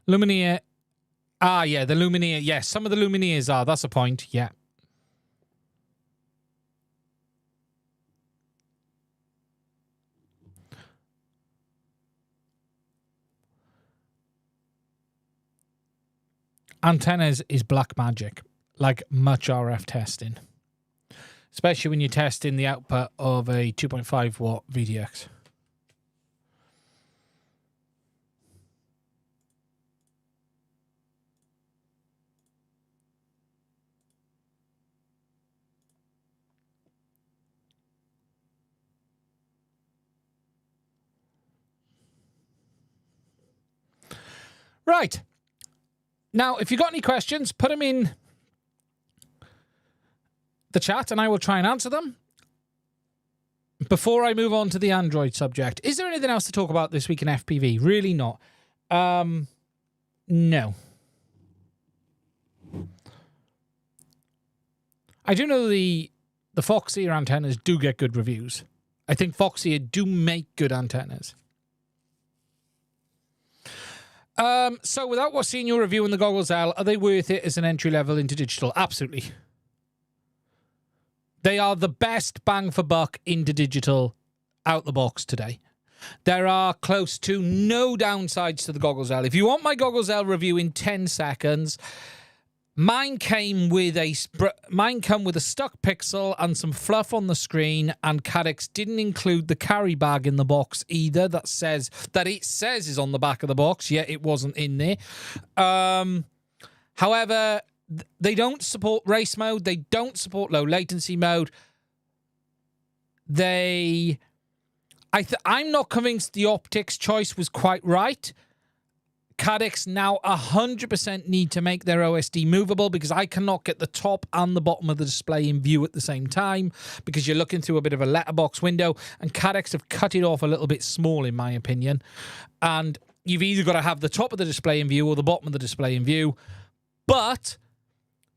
Lumineer. Ah, yeah, the Lumineer. Yes, some of the Lumineers are. That's a point. Yeah. Antennas is black magic, like much RF testing. Especially when you're testing the output of a 2.5 watt VTX. Right. Now, if you've got any questions, put them in the chat and I will try and answer them. Before I move on to the Android subject, is there anything else to talk about this week in FPV? Really not. No. I do know the Foxeer antennas do get good reviews. I think Foxeer do make good antennas. So without what's in your review on the Goggles L, are they worth it as an entry level into digital? Absolutely. They are the best bang for buck into digital out the box today. There are close to no downsides to the Goggles L. If you want my Goggles L review in 10 seconds, mine come with a stuck pixel and some fluff on the screen, and Caddx didn't include the carry bag in the box either. It says is on the back of the box, yet it wasn't in there. However, they don't support race mode. They don't support low latency mode. I'm not convinced the optics choice was quite right. Caddx now 100% need to make their OSD movable because I cannot get the top and the bottom of the display in view at the same time because you're looking through a bit of a letterbox window, and Caddx have cut it off a little bit small in my opinion. And you've either got to have the top of the display in view or the bottom of the display in view. But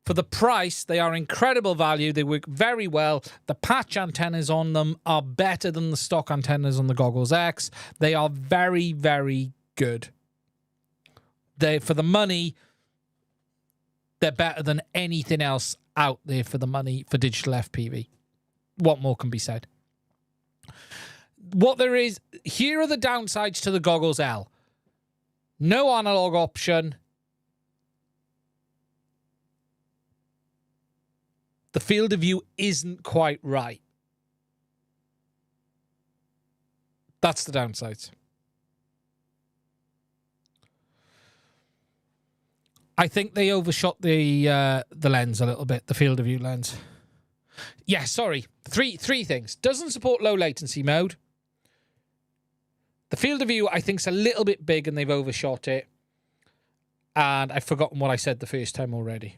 for the price, they are incredible value. They work very well. The patch antennas on them are better than the stock antennas on the Goggles X. They are very, very good. For the money, they're better than anything else out there for the money for digital FPV. What more can be said? What there is, here are the downsides to the Goggles L. No analog option. The field of view isn't quite right. That's the downsides. I think they overshot the lens a little bit, the field of view lens. Yeah, sorry. Three things. Doesn't support low latency mode. The field of view, I think, is a little bit big and they've overshot it. And I've forgotten what I said the first time already.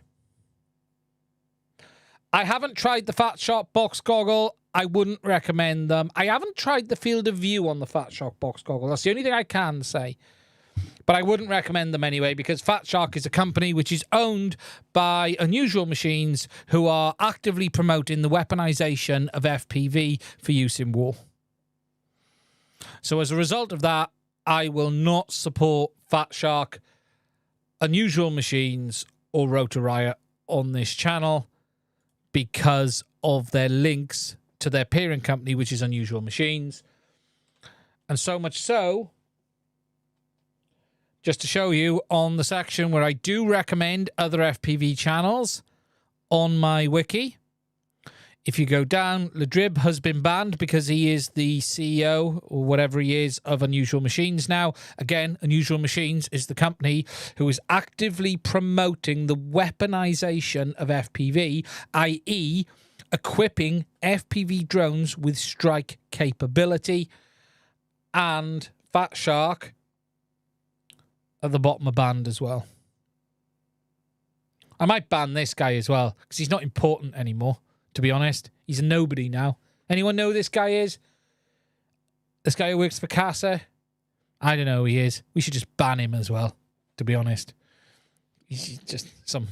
I haven't tried the Fat Shark box goggle. I wouldn't recommend them. I haven't tried the field of view on the Fat Shark box goggle. That's the only thing I can say. But I wouldn't recommend them anyway because Fat Shark is a company which is owned by Unusual Machines, who are actively promoting the weaponization of FPV for use in war. So as a result of that, I will not support Fat Shark, Unusual Machines, or Rotor Riot on this channel because of their links to their parent company, which is Unusual Machines. And so much so, just to show you on the section where I do recommend other FPV channels on my wiki, if you go down, Ledrib has been banned because he is the CEO or whatever he is of Unusual Machines now. Again, Unusual Machines is the company who is actively promoting the weaponization of FPV, i.e. equipping FPV drones with strike capability. And Fat Shark at the bottom of banned as well. I might ban this guy as well because he's not important anymore, to be honest. He's a nobody now. Anyone know who this guy is? This guy who works for CASA? I don't know who he is. We should just ban him as well, to be honest. He's just some,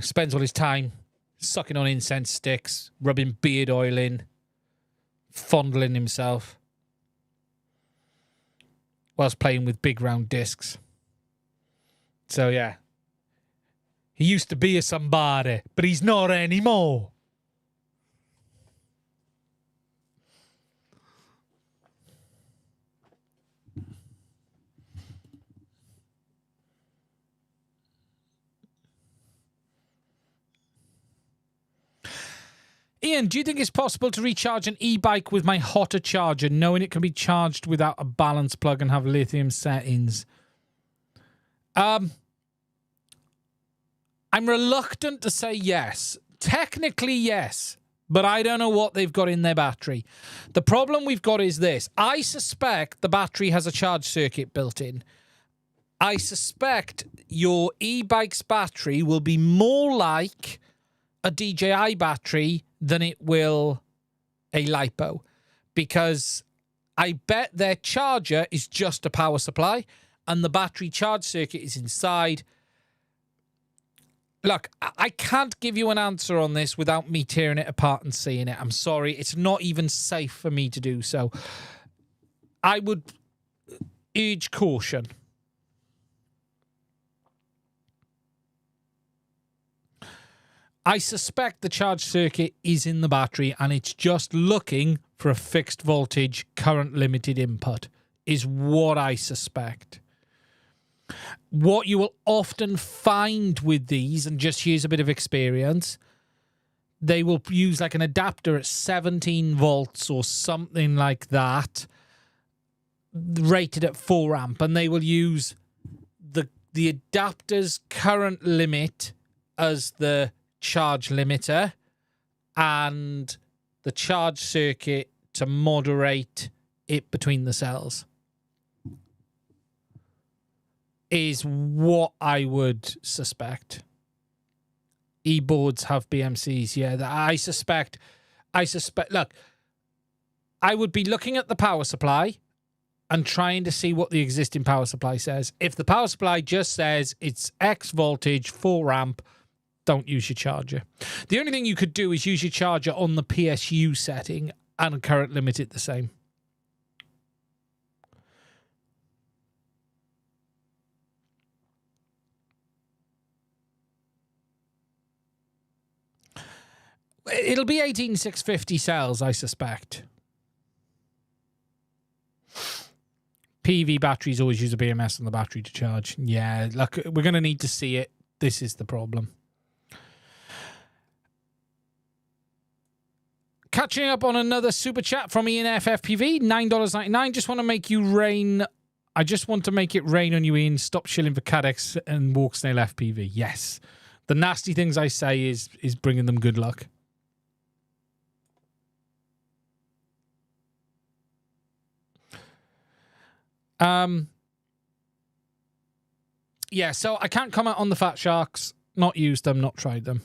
spends all his time sucking on incense sticks, rubbing beard oil in, fondling himself, whilst playing with big round discs. So, yeah. He used to be a somebody, but he's not anymore. Ian, do you think it's possible to recharge an e-bike with my hotter charger, knowing it can be charged without a balance plug and have lithium settings? I'm reluctant to say yes. Technically, yes. But I don't know what they've got in their battery. The problem we've got is this. I suspect the battery has a charge circuit built in. I suspect your e-bike's battery will be more like a DJI battery than it will a LiPo. Because I bet their charger is just a power supply and the battery charge circuit is inside. Look, I can't give you an answer on this without me tearing it apart and seeing it. I'm sorry. It's not even safe for me to do so. I would urge caution. I suspect the charge circuit is in the battery and it's just looking for a fixed voltage current limited input is what I suspect. What you will often find with these, and just here's a bit of experience, they will use like an adapter at 17 volts or something like that, rated at 4 amp, and they will use the adapter's current limit as the charge limiter and the charge circuit to moderate it between the cells. is what I would suspect. E-boards have BMCs. Yeah, I suspect. Look, I would be looking at the power supply and trying to see what the existing power supply says. If the power supply just says it's X voltage, 4 amp, don't use your charger. The only thing you could do is use your charger on the PSU setting and current limit it the same. It'll be 18650 cells, I suspect. PV batteries always use a BMS on the battery to charge. Yeah, look, we're going to need to see it. This is the problem. Catching up on another super chat from Ian FPV, $9.99. Just want to make you rain. I just want to make it rain on you, Ian. Stop shilling for Caddx and walk snail FPV. Yes. The nasty things I say is bringing them good luck. Yeah, so I can't comment on the Fat Sharks. Not used them, not tried them.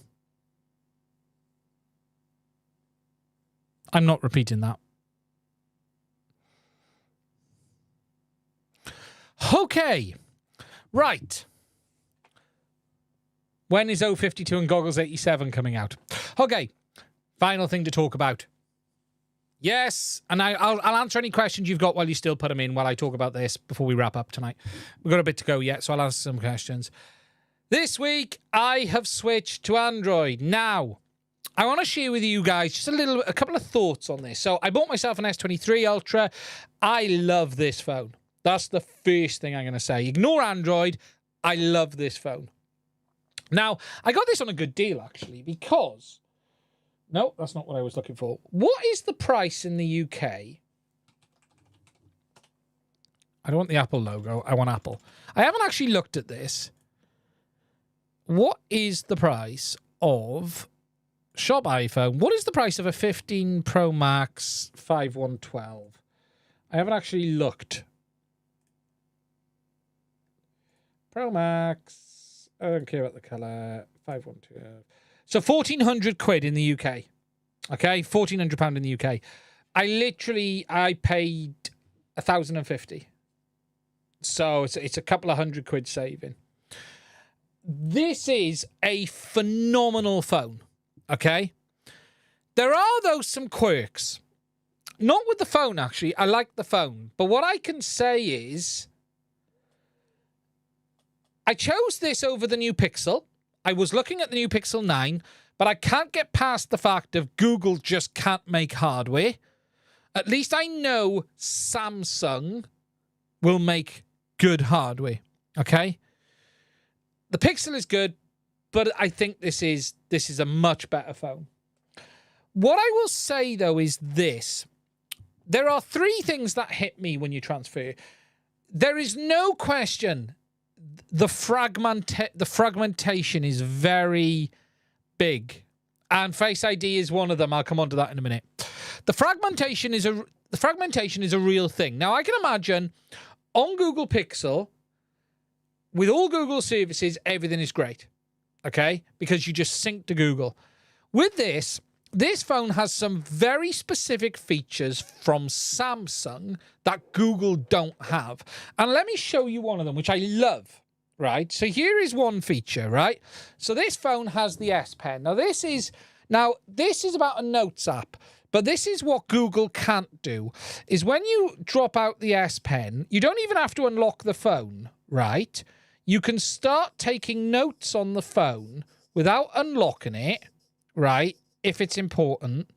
I'm not repeating that. Okay. Right. When is 052 and Goggles 87 coming out? Okay. Final thing to talk about. Yes, and I'll answer any questions you've got while you still put them in while I talk about this before we wrap up tonight. We've got a bit to go yet, so I'll answer some questions. This week, I have switched to Android. Now, I want to share with you guys just a couple of thoughts on this. So I bought myself an S23 Ultra. I love this phone. That's the first thing I'm going to say. Ignore Android. I love this phone. Now, I got this on a good deal, actually, because... No, that's not what I was looking for. What is the price in the UK? I don't want the Apple logo. I want Apple. I haven't actually looked at this. What is the price of shop iPhone? What is the price of a 15 Pro Max 5112? I haven't actually looked. Pro Max. I don't care about the color. 5112. So 1,400 quid in the UK. Okay, £1,400 in the UK. I paid 1,050. So it's a couple of hundred quid saving. This is a phenomenal phone. Okay. There are, though, some quirks. Not with the phone, actually. I like the phone. But what I can say is I chose this over the new Pixel. I was looking at the new Pixel 9, but I can't get past the fact of Google just can't make hardware. At least I know Samsung will make good hardware. Okay? The Pixel is good, but I think this is a much better phone. What I will say, though, is this. There are 3 things that hit me when you transfer. There is no question the fragmentation is very big, and Face ID is one of them. I'll come on to that in a minute. The fragmentation is a real thing. Now, I can imagine on Google Pixel, with all Google services, everything is great, okay? Because you just sync to Google. With this phone has some very specific features from Samsung that Google don't have. And let me show you one of them, which I love, right? So here is one feature, right? So this phone has the S Pen. Now, this is about a Notes app, but this is what Google can't do, is when you drop out the S Pen, you don't even have to unlock the phone, right? You can start taking notes on the phone without unlocking it, right? If it's important,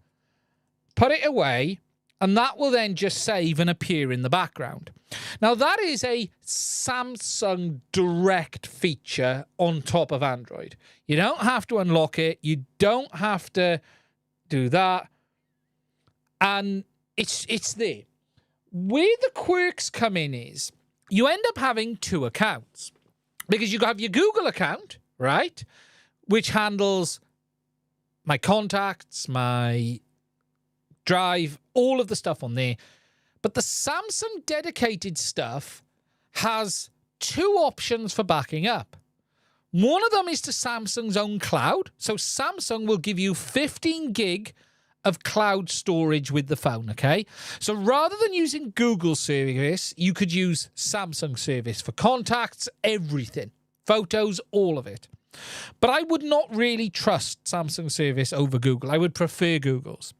put it away, and that will then just save and appear in the background. Now, that is a Samsung direct feature on top of Android. You don't have to unlock it. You don't have to do that. And it's there. Where the quirks come in is you end up having 2 accounts. Because you have your Google account, right, which handles my contacts, my Drive, all of the stuff on there. But the Samsung dedicated stuff has two options for backing up. One of them is to Samsung's own cloud. So Samsung will give you 15 gig of cloud storage with the phone, okay? So rather than using Google service, you could use Samsung service for contacts, everything, photos, all of it. But I would not really trust Samsung service over Google. I would prefer Google's.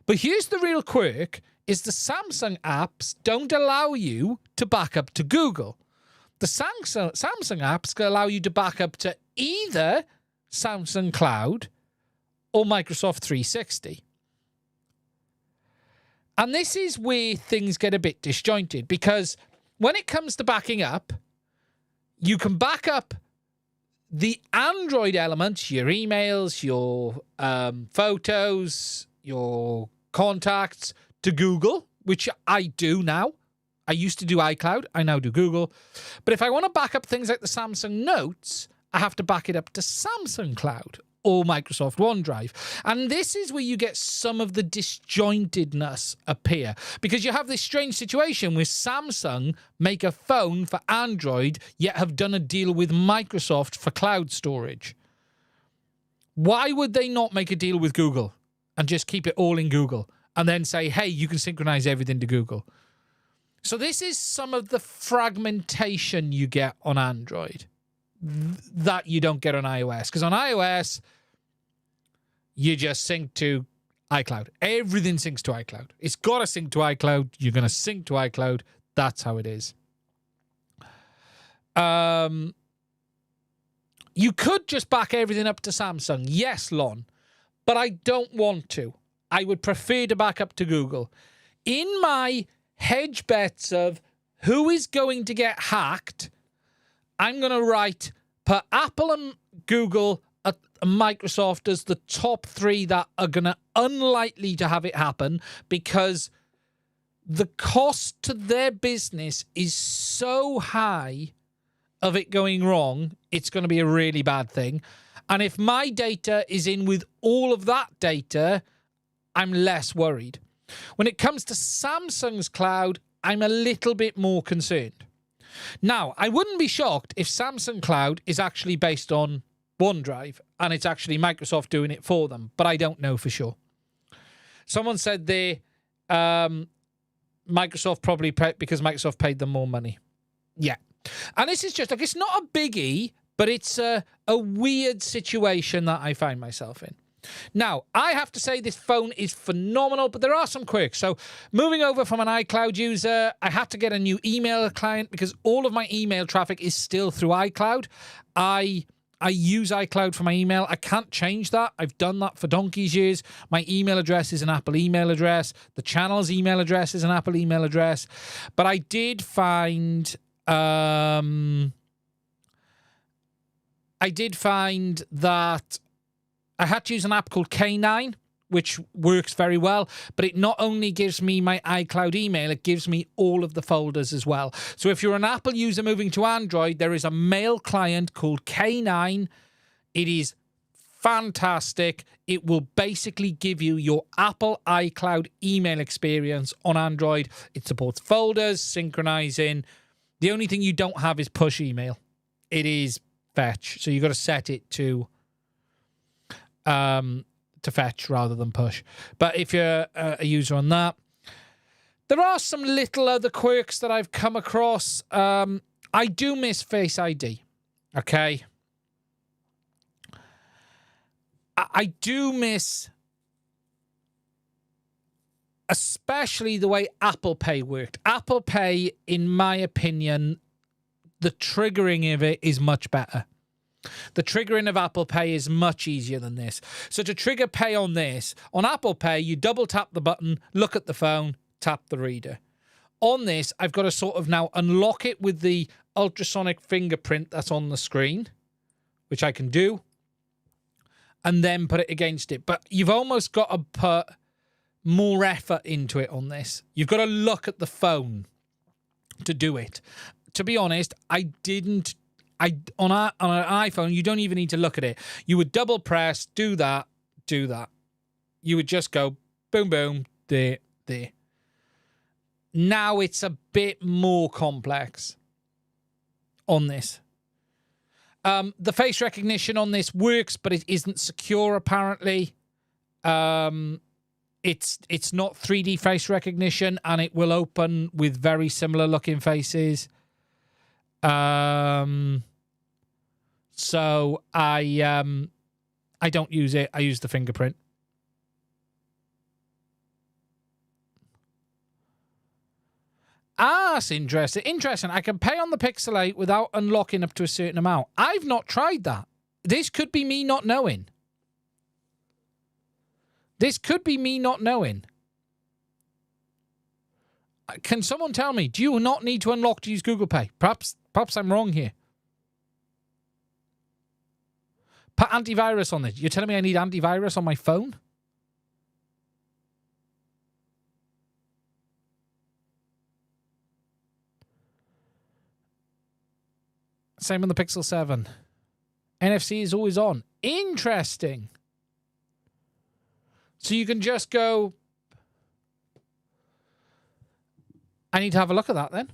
But here's the real quirk, is the Samsung apps don't allow you to back up to Google. The Samsung apps can allow you to back up to either Samsung Cloud or Microsoft 360. And this is where things get a bit disjointed, because when it comes to backing up, you can back up the Android elements, your emails, your photos, your contacts, to Google, which I do now. I used to do iCloud. I now do Google. But if I want to back up things like the Samsung Notes, I have to back it up to Samsung Cloud or Microsoft OneDrive. And this is where you get some of the disjointedness appear, because you have this strange situation where Samsung make a phone for Android, yet have done a deal with Microsoft for cloud storage. Why would they not make a deal with Google and just keep it all in Google and then say, hey, you can synchronize everything to Google? So this is some of the fragmentation you get on Android that you don't get on iOS. Because on iOS, you just sync to iCloud. Everything syncs to iCloud. It's got to sync to iCloud. You're going to sync to iCloud. That's how it is. You could just back everything up to Samsung. Yes, Lon. But I don't want to. I would prefer to back up to Google. In my hedge bets of who is going to get hacked, I'm going to put Apple and Google and Microsoft as the top three that are going to unlikely to have it happen, because the cost to their business is so high of it going wrong, it's going to be a really bad thing. And if my data is in with all of that data, I'm less worried. When it comes to Samsung's cloud, I'm a little bit more concerned. Now, I wouldn't be shocked if Samsung Cloud is actually based on OneDrive and it's actually Microsoft doing it for them, but I don't know for sure. Someone said Microsoft probably because Microsoft paid them more money. Yeah. And this is just, like, it's not a biggie, but it's a weird situation that I find myself in. Now, I have to say this phone is phenomenal, but there are some quirks. So moving over from an iCloud user, I had to get a new email client because all of my email traffic is still through iCloud. I use iCloud for my email. I can't change that. I've done that for donkey's years. My email address is an Apple email address. The channel's email address is an Apple email address. But I did find that I had to use an app called K9, which works very well, but it not only gives me my iCloud email, it gives me all of the folders as well. So if you're an Apple user moving to Android, there is a mail client called K9. It is fantastic. It will basically give you your Apple iCloud email experience on Android. It supports folders, synchronizing. The only thing you don't have is push email. It is fetch. So you've got to set it to fetch rather than push. But if you're a user on that, there are some little other quirks that I've come across. I do miss Face ID. Okay. I do miss especially the way Apple Pay worked. Apple Pay, in my opinion, the triggering of it is much better. The triggering of Apple Pay is much easier than this. So to trigger pay on this, on Apple Pay, you double tap the button, look at the phone, tap the reader. On this, I've got to sort of now unlock it with the ultrasonic fingerprint that's on the screen, which I can do, and then put it against it. But you've almost got to put more effort into it on this. You've got to look at the phone to do it. To be honest, on an iPhone, you don't even need to look at it. You would double press, do that. You would just go boom, boom, there. Now it's a bit more complex. on this. The face recognition on this works, but it isn't secure apparently. It's not 3D face recognition, and it will open with very similar looking faces. So I don't use it. I use the fingerprint. Ah, that's interesting. Interesting. I can pay on the Pixel 8 without unlocking up to a certain amount. I've not tried that. This could be me not knowing. This could be me not knowing. Can someone tell me, do you not need to unlock to use Google Pay? Perhaps I'm wrong here. Put antivirus on this. You're telling me I need antivirus on my phone? Same on the Pixel 7. NFC is always on. Interesting. So you can just go... I need to have a look at that then.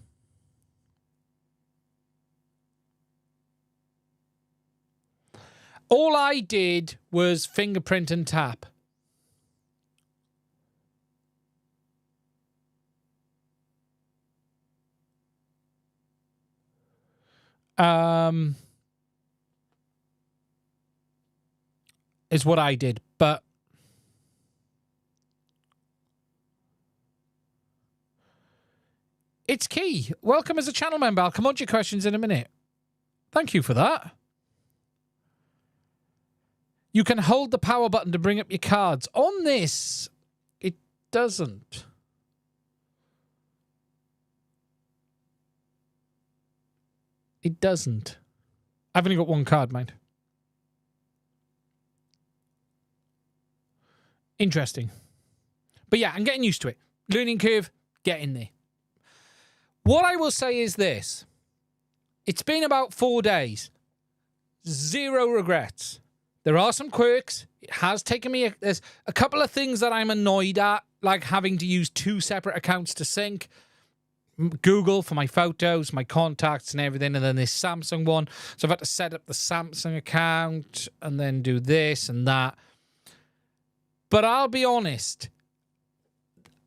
All I did was fingerprint and tap. Is what I did, but it's key. Welcome as a channel member. I'll come on to your questions in a minute. Thank you for that. You can hold the power button to bring up your cards. On this, it doesn't. It doesn't. I've only got one card, mind. Interesting. But yeah, I'm getting used to it. Learning curve, getting there. What I will say is this. It's been about 4 days. Zero regrets. There are some quirks. It has taken me... There's a couple of things that I'm annoyed at, like having to use 2 separate accounts to sync. Google for my photos, my contacts and everything, and then this Samsung one. So I've had to set up the Samsung account and then do this and that. But I'll be honest,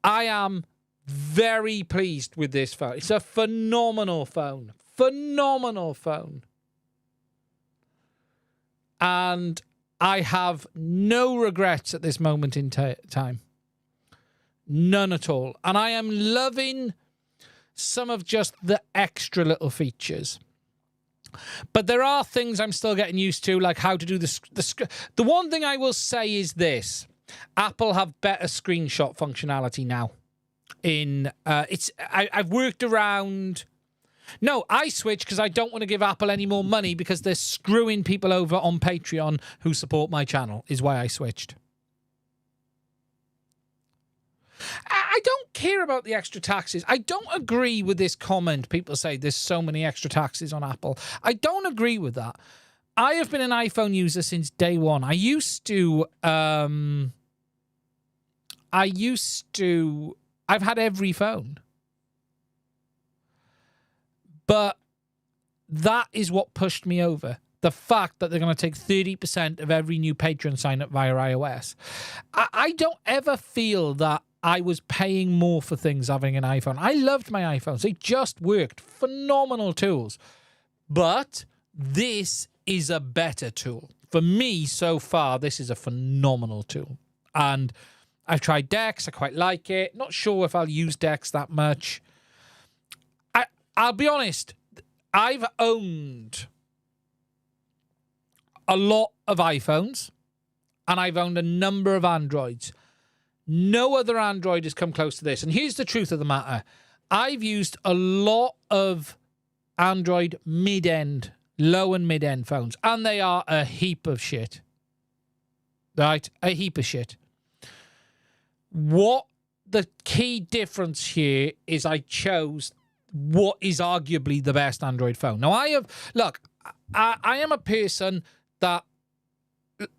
I am very pleased with this phone. It's a phenomenal phone. Phenomenal phone. And I have no regrets at this moment in time. None at all. And I am loving some of just the extra little features. But there are things I'm still getting used to, like how to do the one thing I will say is this. Apple have better screenshot functionality now. I've worked around... No, I switched because I don't want to give Apple any more money because they're screwing people over on Patreon who support my channel, is why I switched. I don't care about the extra taxes. I don't agree with this comment. People say there's so many extra taxes on Apple. I don't agree with that. I have been an iPhone user since day one. I've had every phone. But that is what pushed me over. The fact that they're going to take 30% of every new Patreon sign-up via iOS. I don't ever feel that I was paying more for things having an iPhone. I loved my iPhones. They just worked. Phenomenal tools. But this is a better tool. For me, so far, this is a phenomenal tool. And I've tried DeX. I quite like it. Not sure if I'll use DeX that much. I'll be honest. I've owned a lot of iPhones. And I've owned a number of Androids. No other Android has come close to this. And here's the truth of the matter. I've used a lot of Android mid-end, low and mid-end phones. And they are a heap of shit. Right? A heap of shit. What the key difference here is I chose what is arguably the best Android phone. Now, I am a person that...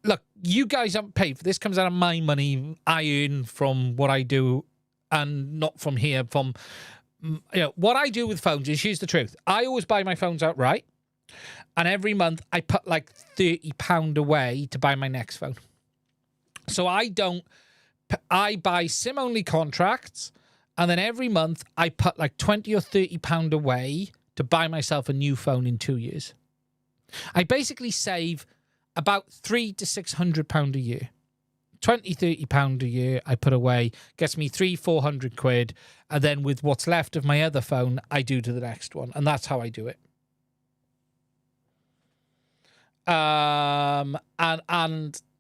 Look, you guys haven't paid for this. Comes out of my money I earn from what I do and not from here, from what I do with phones is, here's the truth. I always buy my phones outright. And every month I put like £30 away to buy my next phone. So I buy SIM-only contracts. And then every month I put like £20 or £30 away to buy myself a new phone in 2 years. I basically save about £300 to £600 a year. £20, £30 a year I put away, gets me £300-400, and then with what's left of my other phone, I do to the next one, and that's how I do it. And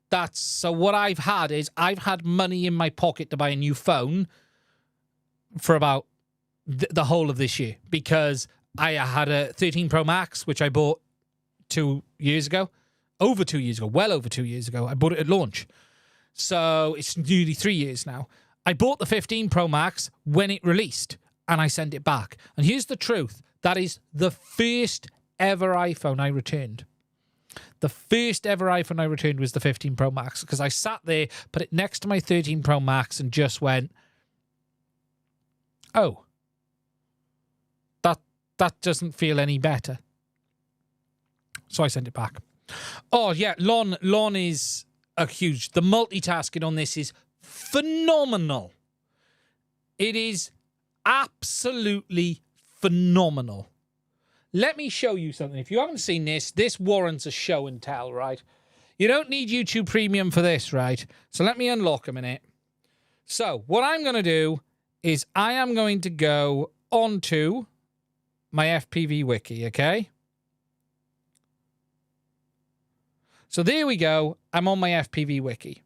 that's, so what I've had is I've had money in my pocket to buy a new phone for about the whole of this year, because I had a 13 Pro Max, which I bought 2 years ago, well over 2 years ago. I bought it at launch. So it's nearly 3 years now. I bought the 15 Pro Max when it released, and I sent it back. And here's the truth. That is the first ever iPhone I returned. The first ever iPhone I returned was the 15 Pro Max, because I sat there, put it next to my 13 Pro Max, and just went, oh, that doesn't feel any better. So I sent it back. Oh, yeah, LON is a huge... The multitasking on this is phenomenal. It is absolutely phenomenal. Let me show you something. If you haven't seen this, this warrants a show and tell, right? You don't need YouTube Premium for this, right? So let me unlock a minute. So what I'm going to do is I am going to go onto my FPV wiki, okay? So there we go. I'm on my FPV wiki.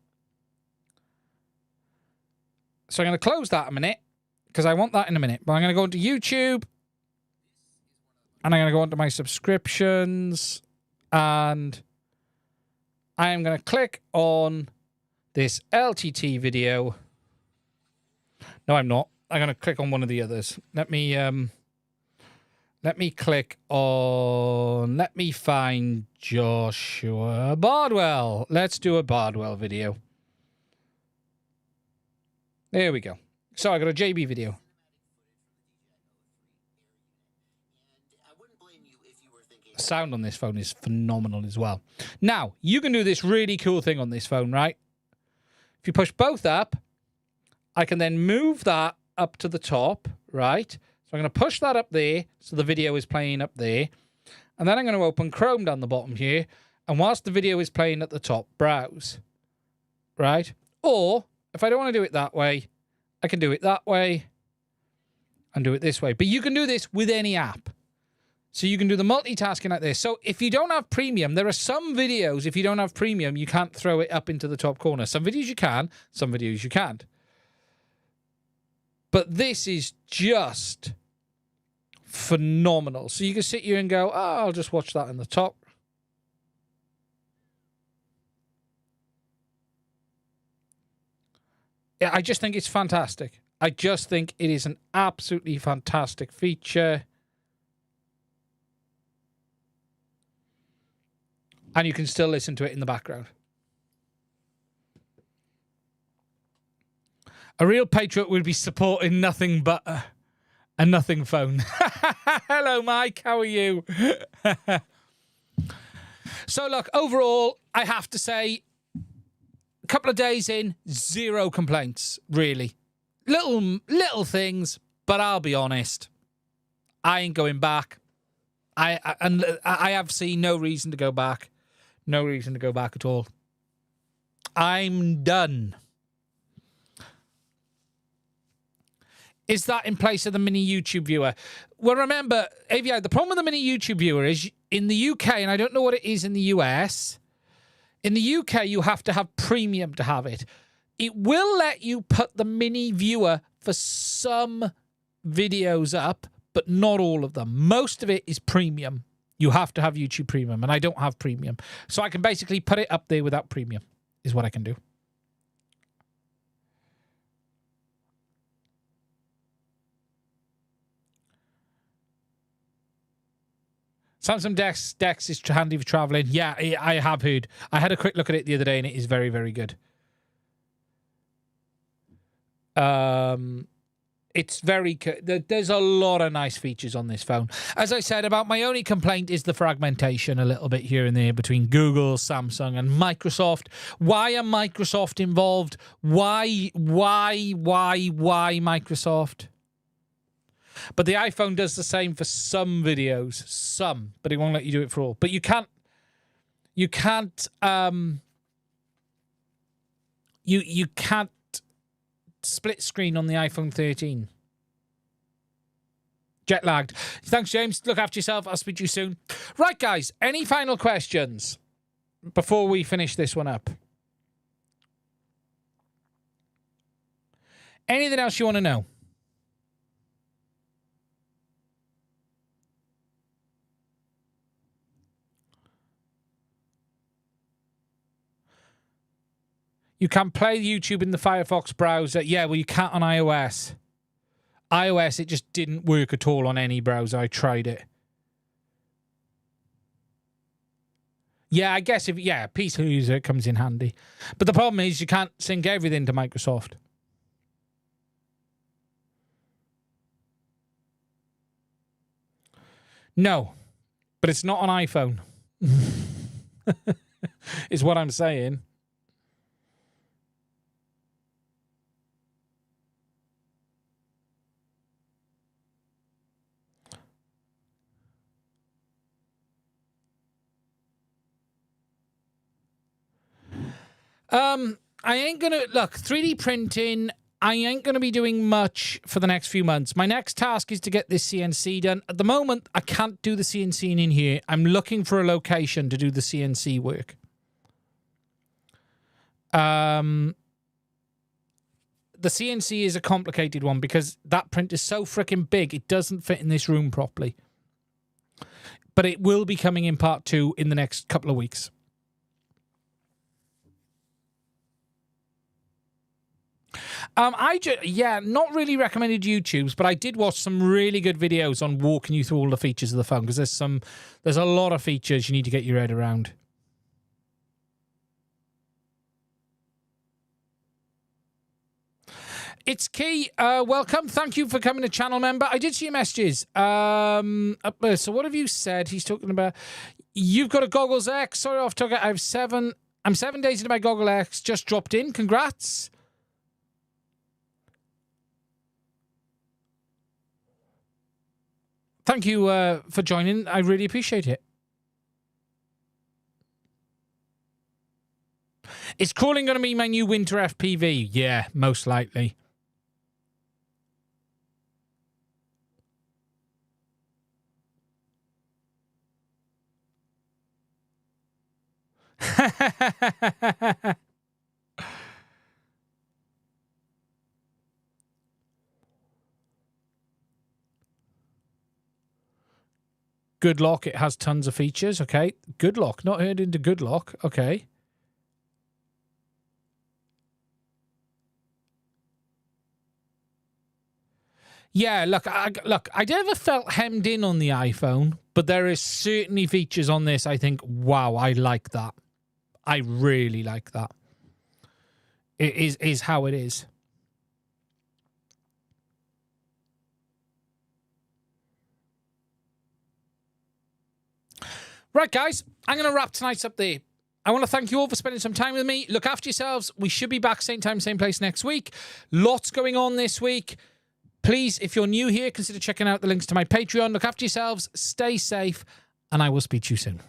So I'm going to close that a minute, because I want that in a minute. But I'm going to go into YouTube, and I'm going to go into my subscriptions, and I am going to click on this LTT video. No, I'm not. I'm going to click on one of the others. Let me click on... Let me find Joshua Bardwell. Let's do a Bardwell video. There we go. So I got a JB video. The sound on this phone is phenomenal as well. Now, you can do this really cool thing on this phone, right? If you push both up, I can then move that up to the top, right? So I'm going to push that up there, so the video is playing up there. And then I'm going to open Chrome down the bottom here. And whilst the video is playing at the top, browse. Right? Or, if I don't want to do it that way, I can do it that way and do it this way. But you can do this with any app. So you can do the multitasking like this. So if you don't have premium, there are some videos, if you don't have premium, you can't throw it up into the top corner. Some videos you can, some videos you can't. But this is just phenomenal. So you can sit here and go, oh, I'll just watch that in the top. Yeah, I just think it's fantastic. I just think it is an absolutely fantastic feature. And you can still listen to it in the background. A real patriot would be supporting nothing but a nothing phone. Hello, Mike. How are you? So, look, overall, I have to say, a couple of days in, zero complaints, really. Little things, but I'll be honest, I ain't going back. I have seen no reason to go back. No reason to go back at all. I'm done. Is that in place of the mini YouTube viewer? Well, remember, AVI, the problem with the mini YouTube viewer is in the UK, and I don't know what it is in the US, in the UK, you have to have premium to have it. It will let you put the mini viewer for some videos up, but not all of them. Most of it is premium. You have to have YouTube Premium, and I don't have Premium. So I can basically put it up there without Premium, is what I can do. Samsung Dex is handy for traveling. Yeah, I have heard. I had a quick look at it the other day, and it is very, very good. It's very... There's a lot of nice features on this phone. As I said, about my only complaint is the fragmentation a little bit here and there between Google, Samsung, and Microsoft. Why are Microsoft involved? Why Microsoft? But the iPhone does the same for some videos. Some. But it won't let you do it for all. But you can't... You can't split screen on the iPhone 13. Jet lagged. Thanks, James. Look after yourself. I'll speak to you soon. Right, guys. Any final questions before we finish this one up? Anything else you want to know? You can play YouTube in the Firefox browser. Yeah, well, you can't on iOS. iOS, it just didn't work at all on any browser. I tried it. Yeah, I guess if... Yeah, PC user, it comes in handy. But the problem is you can't sync everything to Microsoft. No. But it's not on iPhone. Is what I'm saying. I ain't gonna look 3D printing. I ain't gonna be doing much for the next few months. My next task is to get this CNC done. At the moment, I can't do the CNC in here. I'm looking for a location to do the CNC work. The CNC is a complicated one because that print is so freaking big, it doesn't fit in this room properly. But it will be coming in part 2 in the next couple of weeks. Not really recommended YouTubes, but I did watch some really good videos on walking you through all the features of the phone because there's a lot of features you need to get your head around. It's Key. Welcome. Thank you for coming to channel member. I did see your messages. So what have you said? He's talking about you've got a Goggles X. Sorry, off target. I'm 7 days into my Goggle X. Just dropped in. Congrats. Thank you for joining. I really appreciate it. Is crawling going to be my new winter FPV? Yeah, most likely. Good lock. It has tons of features. Okay. Good lock. Not heard into good lock. Okay. Yeah, look, I never felt hemmed in on the iPhone, but there is certainly features on this. I think, wow, I like that. I really like that. It is how it is. Right, guys, I'm going to wrap tonight's up there. I want to thank you all for spending some time with me. Look after yourselves. We should be back same time, same place next week. Lots going on this week. Please, if you're new here, consider checking out the links to my Patreon. Look after yourselves. Stay safe. And I will speak to you soon.